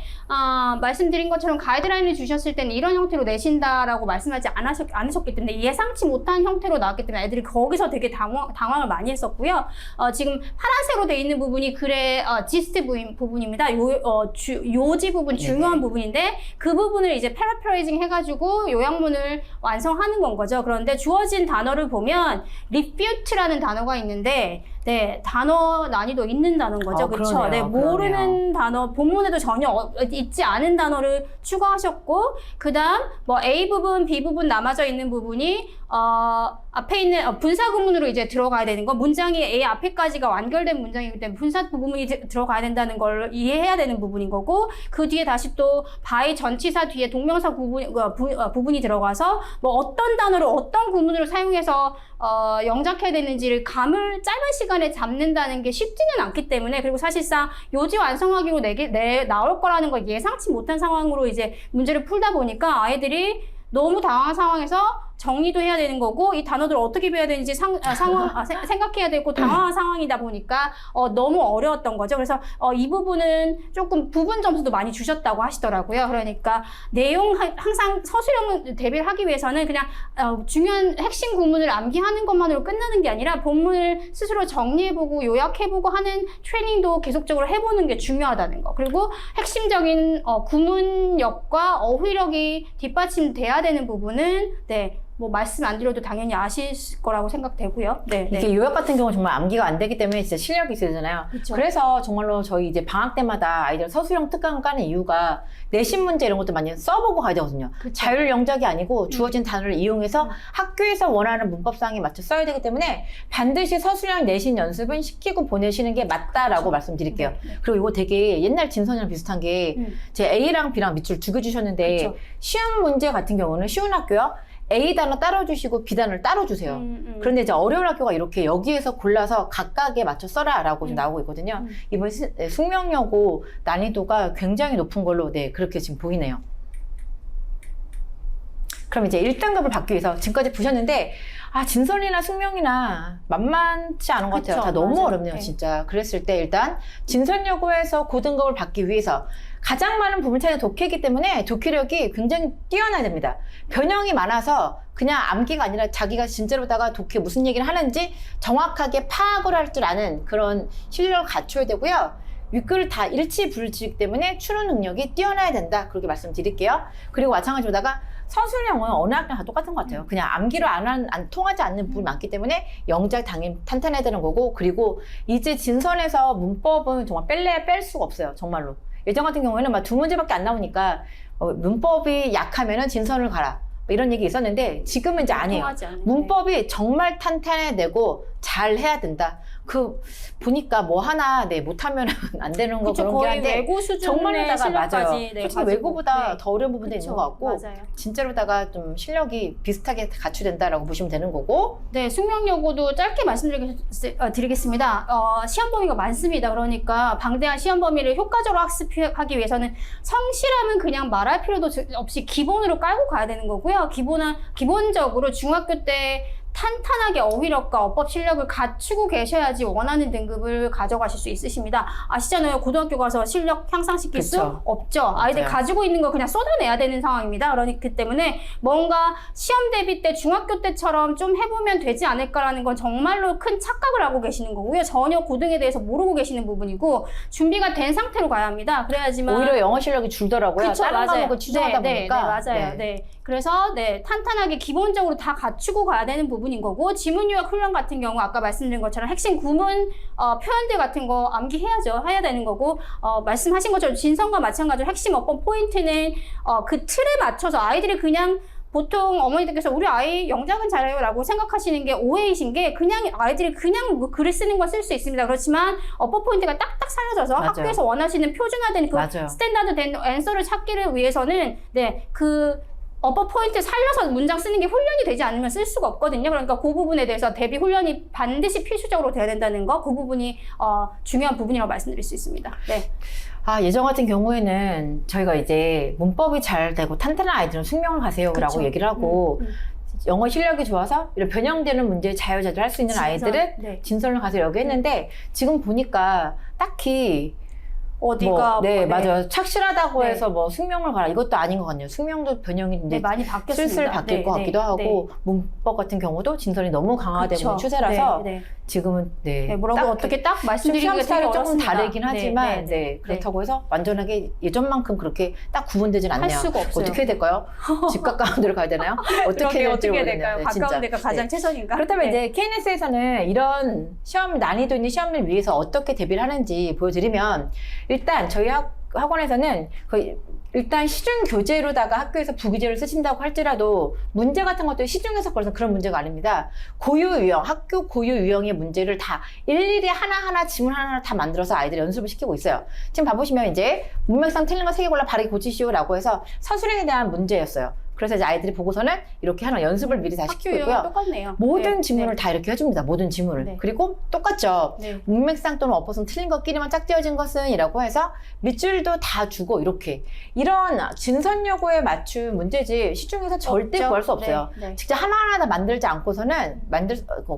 말씀드린 것처럼 가이드라인을 주셨을 때는 이런 형태로 내신다라고 말씀하지 않으셨기 때문에 예상치 못한 형태로 나왔기 때문에 애들이 거기서 되게 당황을 많이 했었고요. 지금 파란색으로 되어 있는 부분이 글의 지스트 부분입니다. 요지 부분 중요한 네네. 부분인데 그 부분을 이제 패러프레이징 해가지고 요약문을 완성하는 건 거죠. 그런데 주어진 단어를 보면 refute라는 단어가 있는데 네, 단어 난이도 있는 단어인 거죠. 그렇죠? 그러네요. 네, 모르는 단어, 본문에도 전혀 있지 않은 단어를 추가하셨고, 그 다음, A 부분, B 부분 남아져 있는 부분이, 앞에 있는 분사 구문으로 이제 들어가야 되는 거, 문장이 A 앞에까지가 완결된 문장이기 때문에 분사 부분이 들어가야 된다는 걸 이해해야 되는 부분인 거고, 그 뒤에 다시 또 by 전치사 뒤에 동명사 부분이 들어가서, 어떤 단어를 어떤 구문으로 사용해서 영작해야 되는지를 감을 짧은 시간에 잡는다는 게 쉽지는 않기 때문에, 그리고 사실상 요지 완성하기로 나올 거라는 걸 예상치 못한 상황으로 이제 문제를 풀다 보니까 아이들이 너무 당황한 상황에서 정리도 해야 되는 거고 이 단어들을 어떻게 배워야 되는지 생각해야 되고 당황한 상황이다 보니까 너무 어려웠던 거죠. 그래서 이 부분은 조금 부분 점수도 많이 주셨다고 하시더라고요. 그러니까 내용 항상 서술형을 대비를 하기 위해서는 그냥 중요한 핵심 구문을 암기하는 것만으로 끝나는 게 아니라 본문을 스스로 정리해보고 요약해보고 하는 트레이닝도 계속적으로 해보는 게 중요하다는 거. 그리고 핵심적인 구문력과 어휘력이 뒷받침돼야 되는 부분은 말씀 안 드려도 당연히 아실 거라고 생각되고요. 네. 이게 요약 같은 경우는 정말 암기가 안 되기 때문에 진짜 실력이 있어야 되잖아요. 그쵸. 그래서 정말로 저희 이제 방학 때마다 아이들 서술형 특강 까는 이유가 내신 문제 이런 것도 많이 써보고 가야 되거든요. 그쵸. 자율 영작이 아니고 주어진 단어를 이용해서 학교에서 원하는 문법상에 맞춰 써야 되기 때문에 반드시 서술형 내신 연습은 시키고 보내시는 게 맞다라고 말씀드릴게요. 네. 그리고 이거 되게 옛날 진선이랑 비슷한 게 제 A랑 B랑 밑줄 두 개 주셨는데 그쵸. 쉬운 문제 같은 경우는 쉬운 학교요. A 단어 따로 주시고 B 단어를 따로 주세요. 그런데 이제 어려운 학교가 이렇게 여기에서 골라서 각각에 맞춰 써라라고 지금 나오고 있거든요. 이번 숙명여고 난이도가 굉장히 높은 걸로 그렇게 지금 보이네요. 그럼 이제 1등급을 받기 위해서 지금까지 보셨는데 진선이나 숙명이나 만만치 않은 것 같아요. 그쵸, 다 너무 맞아요. 어렵네요, 네. 진짜. 그랬을 때 일단 진선여고에서 고등급을 받기 위해서 가장 많은 부분 차이는 독해이기 때문에 독해력이 굉장히 뛰어나야 됩니다. 변형이 많아서 그냥 암기가 아니라 자기가 진짜로다가 독해 무슨 얘기를 하는지 정확하게 파악을 할 줄 아는 그런 실력을 갖춰야 되고요. 윗글을 다 일치불치이기 때문에 추론 능력이 뛰어나야 된다. 그렇게 말씀드릴게요. 그리고 마찬가지로다가 서술형은 어느 학교나 다 똑같은 것 같아요. 그냥 암기로 안 통하지 않는 부분이 많기 때문에 영작 당연히 탄탄해야 되는 거고, 그리고 이제 진선에서 문법은 정말 뺄 수가 없어요. 정말로. 예전 같은 경우에는 막 2문제밖에 안 나오니까 문법이 약하면은 진선을 가라. 이런 얘기 있었는데 지금은 이제 아니에요. 문법이 정말 탄탄해야 되고 잘 해야 된다. 보니까 뭐 하나 못하면 안 되는 거 그런 게 한데 외고 수준의 정말로다가 맞아요. 실력까지 솔직히 외고보다 더 어려운 부분도 있는 것 같고 맞아요. 진짜로다가 좀 실력이 비슷하게 갖추된다라고 보시면 되는 거고. 네, 숙명여고도 짧게 말씀드리겠습니다. 시험 범위가 많습니다. 그러니까 방대한 시험 범위를 효과적으로 학습하기 위해서는 성실함은 그냥 말할 필요도 없이 기본으로 깔고 가야 되는 거고요. 기본적으로 중학교 때 탄탄하게 어휘력과 어법 실력을 갖추고 계셔야지 원하는 등급을 가져가실 수 있으십니다. 아시잖아요. 고등학교 가서 실력 향상시킬 수 그쵸. 없죠. 아이들 맞아요. 가지고 있는 거 그냥 쏟아내야 되는 상황입니다. 그렇기 때문에 뭔가 시험 대비 때 중학교 때처럼 좀 해보면 되지 않을까라는 건 정말로 큰 착각을 하고 계시는 거고요. 전혀 고등에 대해서 모르고 계시는 부분이고 준비가 된 상태로 가야 합니다. 그래야지만 오히려 영어 실력이 줄더라고요. 그쵸, 다른 맞아요. 과목을 치중하다 보니까. 맞아요. 네. 그래서 탄탄하게 기본적으로 다 갖추고 가야 되는 부분인 거고, 지문요약 훈련 같은 경우 아까 말씀드린 것처럼 핵심 구문 표현들 같은 거 암기해야죠. 해야 되는 거고, 말씀하신 것처럼 진성과 마찬가지로 핵심 어법 포인트는 그 틀에 맞춰서 아이들이 그냥 보통 어머니들께서 우리 아이 영작은 잘해요 라고 생각하시는 게 오해이신 게 그냥 아이들이 그냥 뭐 글을 쓰는 건 쓸 수 있습니다. 그렇지만 어법 포인트가 딱딱 살려져서 맞아요. 학교에서 원하시는 표준화된 그 맞아요. 스탠다드 된 앤서를 찾기를 위해서는 네, 그 어법 포인트 살려서 문장 쓰는 게 훈련이 되지 않으면 쓸 수가 없거든요. 그러니까 그 부분에 대해서 대비 훈련이 반드시 필수적으로 돼야 된다는 거, 그 부분이 중요한 부분이라고 말씀드릴 수 있습니다. 네. 예전 같은 경우에는 저희가 이제 문법이 잘 되고 탄탄한 아이들은 숙명을 가세요라고 그쵸. 얘기를 하고 영어 실력이 좋아서 이런 변형되는 문제를 자유자재로 할 수 있는 아이들은 네. 진선을 가세요 여기 했는데 지금 보니까 딱히 어디가 네, 맞아요. 착실하다고 네. 해서 뭐 숙명을 가라 이것도 아닌 것 같네요. 숙명도 변형이 네, 이제 많이 바뀌었습니다. 슬슬 바뀔 네, 것 네, 같기도 하고 네. 문법 같은 경우도 진선이 너무 강화되고 있는 그쵸. 추세라서 네, 네. 지금은 네, 뭐라고 어떻게 딱 시험 말씀드리기가 스타일이 되게 조금 어렵습니다. 다르긴 하지만 그렇다고 해서 완전하게 예전만큼 그렇게 딱 구분되진 않네요. 할 수가 없어요. 어떻게 될까요? 집 가까운 데로 가야 되나요? 어떻게 될지 될까요? 모르겠네요. 네, 진짜. 가까운 데가 가장 네. 최선인가? 그렇다면 네. 이제 KNS에서는 이런 시험 난이도 있는 시험을 위해서 어떻게 대비를 하는지 보여드리면 일단 저희 학원에서는 거의 일단 시중 교재로다가 학교에서 부기제를 쓰신다고 할지라도 문제 같은 것도 시중에서 걸어서 그런 문제가 아닙니다. 고유 유형, 학교 고유 유형의 문제를 다 일일이 하나하나 지문 하나하나 다 만들어서 아이들이 연습을 시키고 있어요. 지금 봐보시면 이제 문맥상 틀린 거 3개 골라 바르게 고치시오라고 해서 서술형에 대한 문제였어요. 그래서 이제 아이들이 보고서는 이렇게 하는 연습을 미리 다 학교 시키고 유형이 있고요. 똑같네요. 모든 네, 지문을 네. 다 이렇게 해줍니다. 모든 지문을. 네. 그리고 똑같죠. 네. 문맥상 또는 엎어선 틀린 것끼리만 짝지어진 것은 이라고 해서 밑줄도 다 주고 이렇게 이런 진선 요구에 맞춘 문제집 시중에서 절대 없죠? 구할 수 없어요. 네, 네. 직접 하나하나 다 만들지 않고서는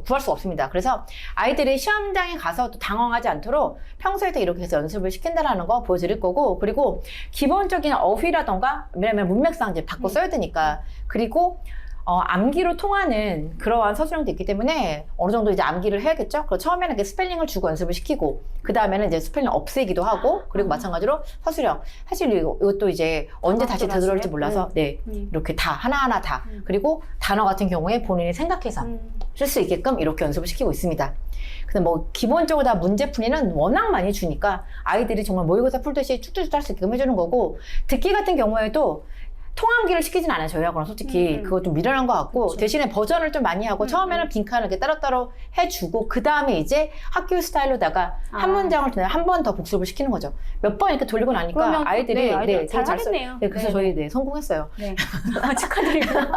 구할 수 없습니다. 그래서 아이들이 시험장에 가서 또 당황하지 않도록 평소에도 이렇게 해서 연습을 시킨다라는 거 보여드릴 거고 그리고 기본적인 어휘라던가 왜냐면 문맥상 이제 바꿔 써야 되니까 그리고 암기로 통하는 그러한 서술형도 있기 때문에 어느 정도 이제 암기를 해야겠죠. 그리고 처음에는 이렇게 스펠링을 주고 연습을 시키고 그 다음에는 이제 스펠링 없애기도 하고 그리고 마찬가지로 서술형 사실 이것도 이제 언제 다시 되돌아올지 몰라서 네 이렇게 다 하나하나 다 그리고 단어 같은 경우에 본인이 생각해서 쓸 수 있게끔 이렇게 연습을 시키고 있습니다. 근데 뭐 기본적으로 다 문제풀이는 워낙 많이 주니까 아이들이 정말 모의고사 풀듯이 쭉쭉쭉 할 수 있게끔 해주는 거고 듣기 같은 경우에도 통암기를 시키진 않아요. 저희 학원은 솔직히 그거 좀 미련한 것 같고 그렇죠. 대신에 버전을 좀 많이 하고 처음에는 빈칸을 이렇게 따로따로 해주고 그 다음에 이제 학교 스타일로다가 한 문장을 한 번 더 복습을 시키는 거죠. 몇 번 이렇게 돌리고 나니까 그러면 아이들이 아이들 잘 잘 하겠네요. 네, 그래서 네, 저희 성공했어요. 네. 축하드립니다.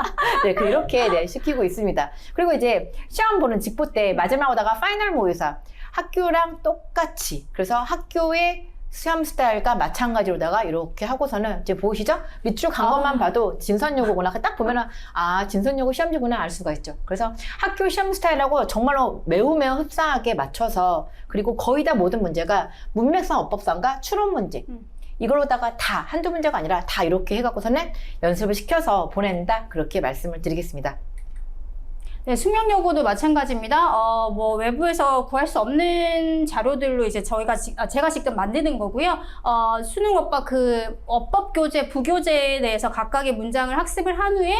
네, 이렇게 시키고 있습니다. 그리고 이제 시험 보는 직보 때 마지막으로다가 파이널 모의사 학교랑 똑같이 그래서 학교의 시험 스타일과 마찬가지로다가 이렇게 하고서는 이제 보이시죠? 밑줄 간 것만 봐도 진선요구구나. 딱 보면은 진선요구 시험지구나 알 수가 있죠. 그래서 학교 시험 스타일하고 정말로 매우 흡사하게 맞춰서 그리고 거의 다 모든 문제가 문맥상 어법상과 추론 문제 이걸로다가 다 한두 문제가 아니라 다 이렇게 해갖고서는 연습을 시켜서 보낸다 그렇게 말씀을 드리겠습니다. 네, 숙명 요구도 마찬가지입니다. 뭐 외부에서 구할 수 없는 자료들로 이제 제가 직접 만드는 거고요. 수능 어법 어법 교재, 부교재에 대해서 각각의 문장을 학습을 한 후에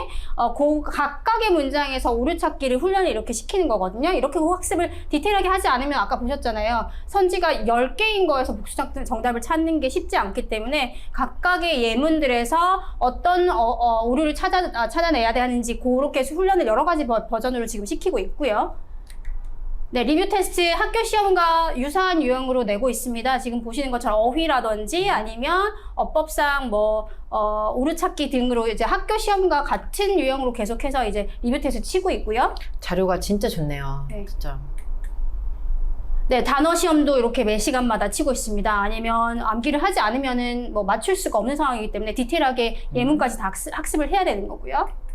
그 각각의 문장에서 오류찾기를 훈련을 이렇게 시키는 거거든요. 이렇게 학습을 디테일하게 하지 않으면 아까 보셨잖아요. 선지가 10개인 거에서 복수 정답을 찾는 게 쉽지 않기 때문에 각각의 예문들에서 어떤 오류를 찾아내야 되는지 그렇게 훈련을 여러 가지 버전으로 지금 시키고 있고요. 네, 리뷰 테스트 학교 시험과 유사한 유형으로 내고 있습니다. 지금 보시는 것처럼 어휘라든지 아니면 어법상 오류찾기 등으로 이제 학교 시험과 같은 유형으로 계속해서 이제 리뷰 테스트 치고 있고요. 자료가 진짜 좋네요. 네. 진짜. 네, 단어 시험도 이렇게 매 시간마다 치고 있습니다. 아니면 암기를 하지 않으면은 맞출 수가 없는 상황이기 때문에 디테일하게 예문까지 다 학습을 해야 되는 거고요.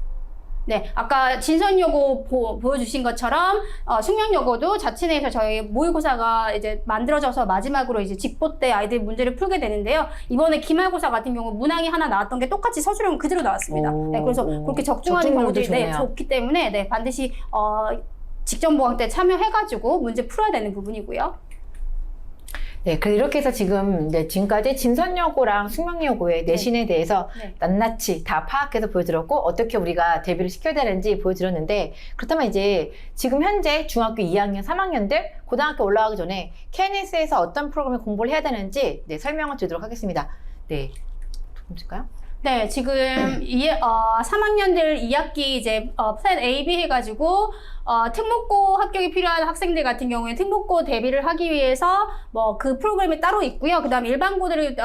네, 아까 진선요고 보여주신 것처럼 숙명요고도 자체 내에서 저희 모의고사가 이제 만들어져서 마지막으로 이제 직보 때 아이들 문제를 풀게 되는데요. 이번에 기말고사 같은 경우 문항이 하나 나왔던 게 똑같이 서술형 그대로 나왔습니다. 네, 그래서 그렇게 적중하는 경우들이 좋기 때문에 네, 반드시 직전보강 때 참여해가지고 문제 풀어야 되는 부분이고요. 네, 그래서 이렇게 해서 지금까지 진선여고랑 숙명여고의 내신에 대해서 낱낱이 다 파악해서 보여드렸고, 어떻게 우리가 대비를 시켜야 되는지 보여드렸는데, 그렇다면 이제 지금 현재 중학교 2학년, 3학년들, 고등학교 올라가기 전에 KNS에서 어떤 프로그램을 공부를 해야 되는지 설명을 드리도록 하겠습니다. 네, 조금 줄까요? 네, 지금 3학년들 2학기 이제 플랫 A, B 해가지고 특목고 합격이 필요한 학생들 같은 경우에 특목고 대비를 하기 위해서 뭐 그 프로그램이 따로 있고요. 그다음 일반고들을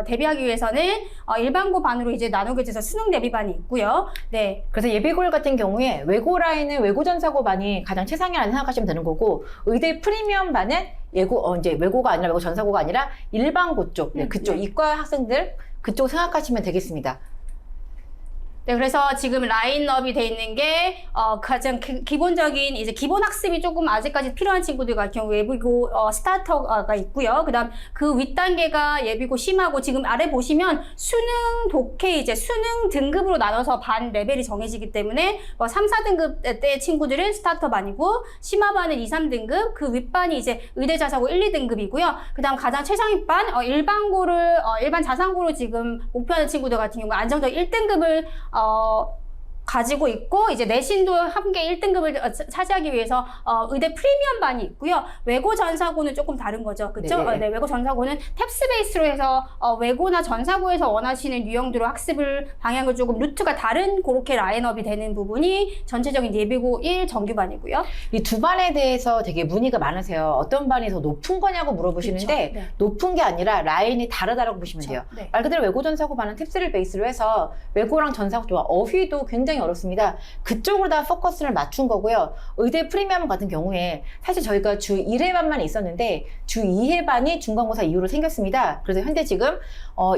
대비하기 위해서는 일반고 반으로 이제 나누게 돼서 수능 대비반이 있고요. 네. 그래서 예비고일 같은 경우에 외고 라인은 외고 전사고 반이 가장 최상이라고 생각하시면 되는 거고, 의대 프리미엄 반은 이제 외고가 아니라 외고 전사고가 아니라 일반고 쪽, 그쪽 네. 이과 학생들 그쪽 생각하시면 되겠습니다. 네, 그래서 지금 라인업이 돼 있는 게 가장 기본적인 이제 기본 학습이 조금 아직까지 필요한 친구들 같은 경우 예비고 스타터가 있고요. 그다음 그 윗단계가 예비고 심하고, 지금 아래 보시면 수능 독해 이제 수능 등급으로 나눠서 반 레벨이 정해지기 때문에 3, 4등급 때 친구들은 스타터 반이고, 심화반은 2, 3등급, 그 윗반이 이제 의대 자사고 1, 2등급이고요. 그다음 가장 최상위반 일반고를 일반 자산고로 지금 목표하는 친구들 같은 경우 안정적 1등급을 가지고 있고, 이제 내신도 함께 1등급을 차지하기 위해서 의대 프리미엄 반이 있고요. 외고 전사고는 조금 다른 거죠. 그렇죠? 네, 외고 전사고는 탭스 베이스로 해서 외고나 전사고에서 원하시는 유형대로 학습을 방향을 조금 루트가 다른 그렇게 라인업이 되는 부분이 전체적인 예비고 1 정규반이고요. 이 두 반에 대해서 되게 문의가 많으세요. 어떤 반이 더 높은 거냐고 물어보시는데, 그렇죠. 네. 높은 게 아니라 라인이 다르다고 보시면 돼요. 네. 말 그대로 외고 전사고 반은 탭스를 베이스로 해서 외고랑 전사고 쪽 어휘도 굉장히 어렵습니다. 그쪽으로 다 포커스를 맞춘 거고요. 의대 프리미엄 같은 경우에 사실 저희가 주 1회 반만 있었는데 주 2회 반이 중간고사 이후로 생겼습니다. 그래서 현재 지금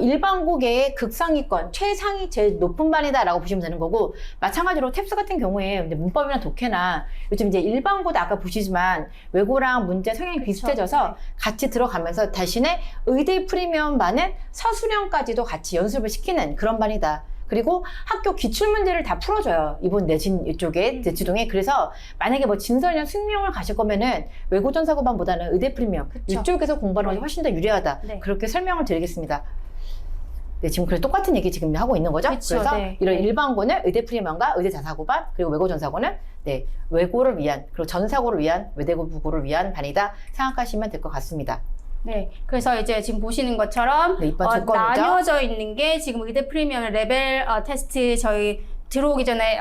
일반고계의 극상위권, 최상위 제일 높은 반이다라고 보시면 되는 거고, 마찬가지로 탭스 같은 경우에 문법이나 독해나 요즘 이제 일반고도 아까 보시지만 외고랑 문제 성향이 비슷해져서 네. 같이 들어가면서 대신에 의대 프리미엄 반은 서술형까지도 같이 연습을 시키는 그런 반이다. 그리고 학교 기출문제를 다 풀어줘요. 이번 내신 이쪽에, 대치동에. 그래서 만약에 뭐 진설이나 숙명을 가실 거면은 외고 전사고반보다는 의대 프리미엄 그쵸. 이쪽에서 공부하는 것이 훨씬 더 유리하다. 네. 그렇게 설명을 드리겠습니다. 네, 지금 그래서 똑같은 얘기 지금 하고 있는 거죠. 그쵸, 그래서 네. 이런 네. 일반고는 의대 프리미엄과 의대 자사고반, 그리고 외고 전사고는 외고를 위한, 그리고 전사고를 위한, 외대고를 위한 반이다 생각하시면 될 것 같습니다. 네, 그래서 이제 지금 보시는 것처럼 네, 이번 조건이죠. 나뉘어져 있는 게 지금 의대 프리미엄 레벨 테스트 저희 들어오기 전에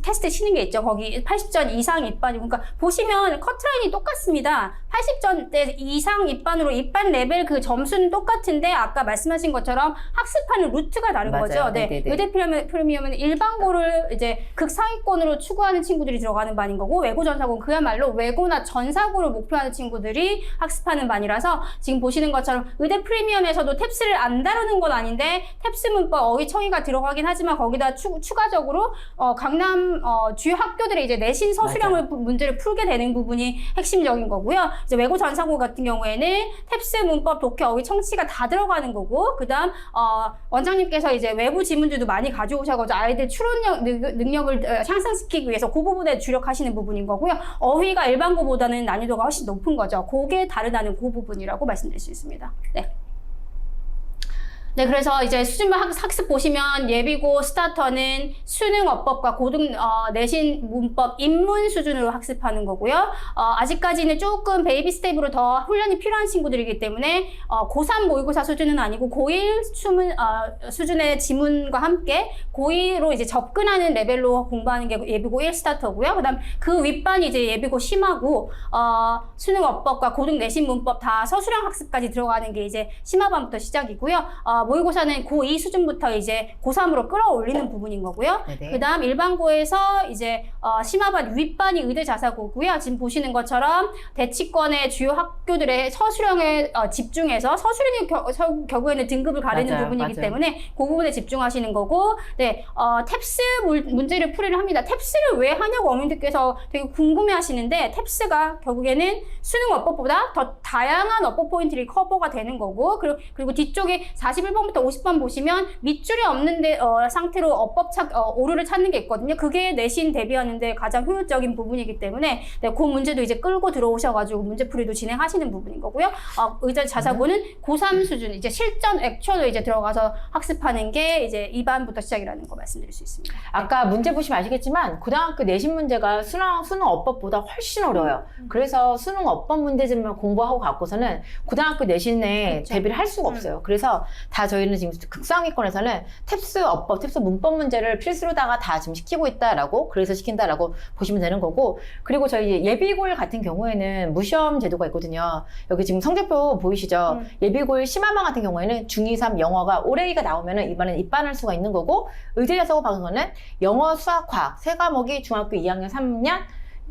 테스트 치는 게 있죠. 거기 80점 이상 입반이고, 그러니까 보시면 커트라인이 똑같습니다. 80점대 이상 입반으로 입반 레벨 그 점수는 똑같은데 아까 말씀하신 것처럼 학습하는 루트가 다른 맞아요. 거죠. 네, 네네네. 의대 프리미엄은 일반고를 이제 극상위권으로 추구하는 친구들이 들어가는 반인 거고, 외고 전사고는 그야말로 외고나 전사고를 목표하는 친구들이 학습하는 반이라서 지금 보시는 것처럼 의대 프리미엄에서도 탭스를 안 다루는 건 아닌데 탭스 문법 어휘 청의가 들어가긴 하지만 거기다 추가적으로 강남 주요 학교들의 이제 내신 서술형을 문제를 풀게 되는 부분이 핵심적인 거고요. 이제 외고 전사고 같은 경우에는 탭스 문법 독해 어휘 청취가 다 들어가는 거고, 그다음 원장님께서 이제 외부 지문들도 많이 가져오셔가지고 아이들 추론 능력을 향상시키기 위해서 그 부분에 주력하시는 부분인 거고요. 어휘가 일반고보다는 난이도가 훨씬 높은 거죠. 그게 다르다는 그 부분이라고 말씀드릴 수 있습니다. 네. 네, 그래서 이제 수준만 학습 보시면 예비고 스타터는 수능 어법과 고등 내신 문법 입문 수준으로 학습하는 거고요. 아직까지는 조금 베이비 스텝으로 더 훈련이 필요한 친구들이기 때문에 고3 모의고사 수준은 아니고 고1 수준의 지문과 함께 고2로 이제 접근하는 레벨로 공부하는 게 예비고 1 스타터고요. 그다음 그 윗반이 이제 예비고 심하고 수능 어법과 고등 내신 문법 다 서술형 학습까지 들어가는 게 이제 심화반부터 시작이고요. 모의고사는 고2 수준부터 이제 고3으로 끌어올리는 부분인 거고요. 네네. 그다음 일반고에서 이제 심화반 윗반이 의대 자사고고요. 지금 보시는 것처럼 대치권의 주요 학교들의 서술형에 집중해서 서술형의 결국에는 등급을 가리는 맞아요, 부분이기 맞아요. 때문에 그 부분에 집중하시는 거고, 네, 탭스 문제를 풀이를 합니다. 탭스를 왜 하냐고 어머님들께서 되게 궁금해 하시는데, 탭스가 결국에는 수능 어법보다 더 다양한 어법 포인트들이 커버가 되는 거고, 그리고 뒤쪽에 41번부터 50번 보시면 밑줄이 없는데 상태로 어법 오류를 찾는 게 있거든요. 그게 내신 대비하는데 가장 효율적인 부분이기 때문에 네, 그 문제도 이제 끌고 들어오셔가지고 문제풀이도 진행하시는 부분인 거고요. 의대 자사고는 고3 수준, 이제 실전 액처로 이제 들어가서 학습하는 게 이제 2반부터 시작이라는 거 말씀드릴 수 있습니다. 아까 문제 보시면 아시겠지만 고등학교 내신 문제가 수능 어법보다 훨씬 어려워요. 그래서 수능 어법 문제집만 공부하고 갖고서는 고등학교 내신에 그렇죠. 대비를 할 수가 없어요. 그래서 다 저희는 지금 극상위권에서는 탭스 어법, 탭스 문법 문제를 필수로다가 다 지금 시키고 있다라고, 그래서 시킨다라고 보시면 되는 거고, 그리고 저희 예비고일 같은 경우에는 무시험 제도가 있거든요. 여기 지금 성적표 보이시죠? 예비고일 심화반 같은 경우에는 중2, 3 영어가 올해가 나오면은 이번엔 입반할 수가 있는 거고, 의대에서 받은 거는 영어, 수학, 과학 세 과목이 중학교 2학년 3년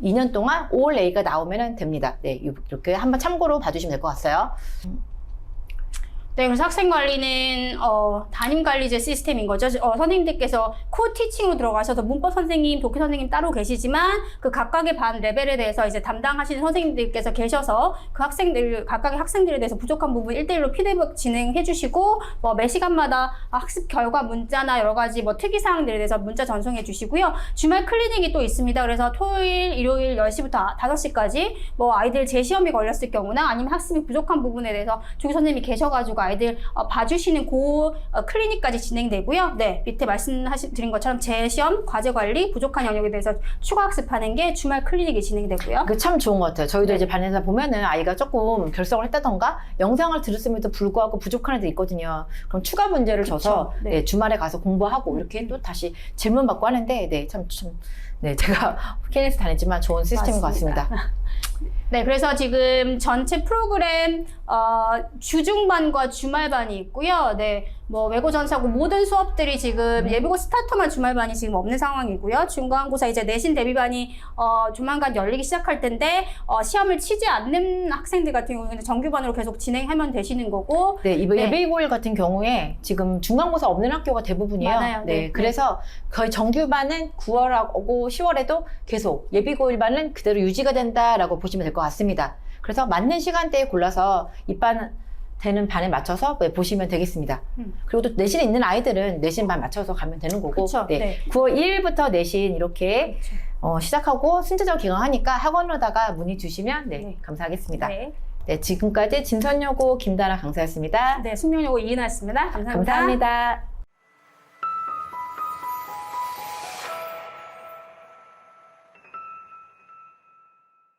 2년 동안 올 A가 나오면 됩니다. 네, 이렇게 한번 참고로 봐주시면 될 것 같아요. 네, 그래서 학생관리는 담임관리제 시스템인 거죠. 선생님들께서 코티칭으로 들어가셔서 문법 선생님, 독해 선생님 따로 계시지만 그 각각의 반 레벨에 대해서 이제 담당하시는 선생님들께서 계셔서 그 각각의 학생들에 대해서 부족한 부분 1대1로 피드백 진행해 주시고, 매 시간마다 학습 결과 문자나 여러 가지 특이사항들에 대해서 문자 전송해 주시고요. 주말 클리닉이 또 있습니다. 그래서 토요일, 일요일 10시부터 5시까지 아이들 재시험이 걸렸을 경우나 아니면 학습이 부족한 부분에 대해서 조교 선생님이 계셔가지고 아이들 봐주시는 클리닉까지 진행되고요. 네, 밑에 말씀드린 것처럼 재시험, 과제 관리, 부족한 영역에 대해서 추가 학습하는 게 주말 클리닉이 진행되고요. 그 참 좋은 것 같아요. 저희도 이제 반에서 보면은 아이가 조금 결석을 했다던가 영상을 들었음에도 불구하고 부족한 애들 있거든요. 그럼 추가 문제를 줘서 네. 네, 주말에 가서 공부하고 이렇게 또 다시 질문 받고 하는데, 네, 네, 제가 KNS 다녔지만 좋은 시스템인 것 같습니다. 네, 그래서 지금 전체 프로그램 주중반과 주말반이 있고요. 네, 외고 전사고 모든 수업들이 지금 예비고 스타터만 주말반이 지금 없는 상황이고요. 중간고사 이제 내신 대비반이 조만간 열리기 시작할 텐데 시험을 치지 않는 학생들 같은 경우에는 정규반으로 계속 진행하면 되시는 거고. 네, 이번 예비고일 같은 경우에 지금 중간고사 없는 학교가 대부분이에요. 많아요. 네, 네. 그래서 거의 정규반은 9월하고 10월에도 계속 예비고일반은 그대로 유지가 된다라고 보시면 될 것 같습니다. 그래서 맞는 시간대에 골라서 입반되는 반에 맞춰서 보시면 되겠습니다. 그리고 또 내신에 있는 아이들은 내신 반 맞춰서 가면 되는 거고. 그쵸, 네. 네. 9월 1일부터 내신 이렇게 그쵸. 시작하고 순차적으로 개강하니까 학원으로다가 문의 주시면 네, 감사하겠습니다. 네. 네, 지금까지 진선여고 김다나 강사였습니다. 네, 숙명여고 이은하였습니다. 감사합니다. 감사합니다.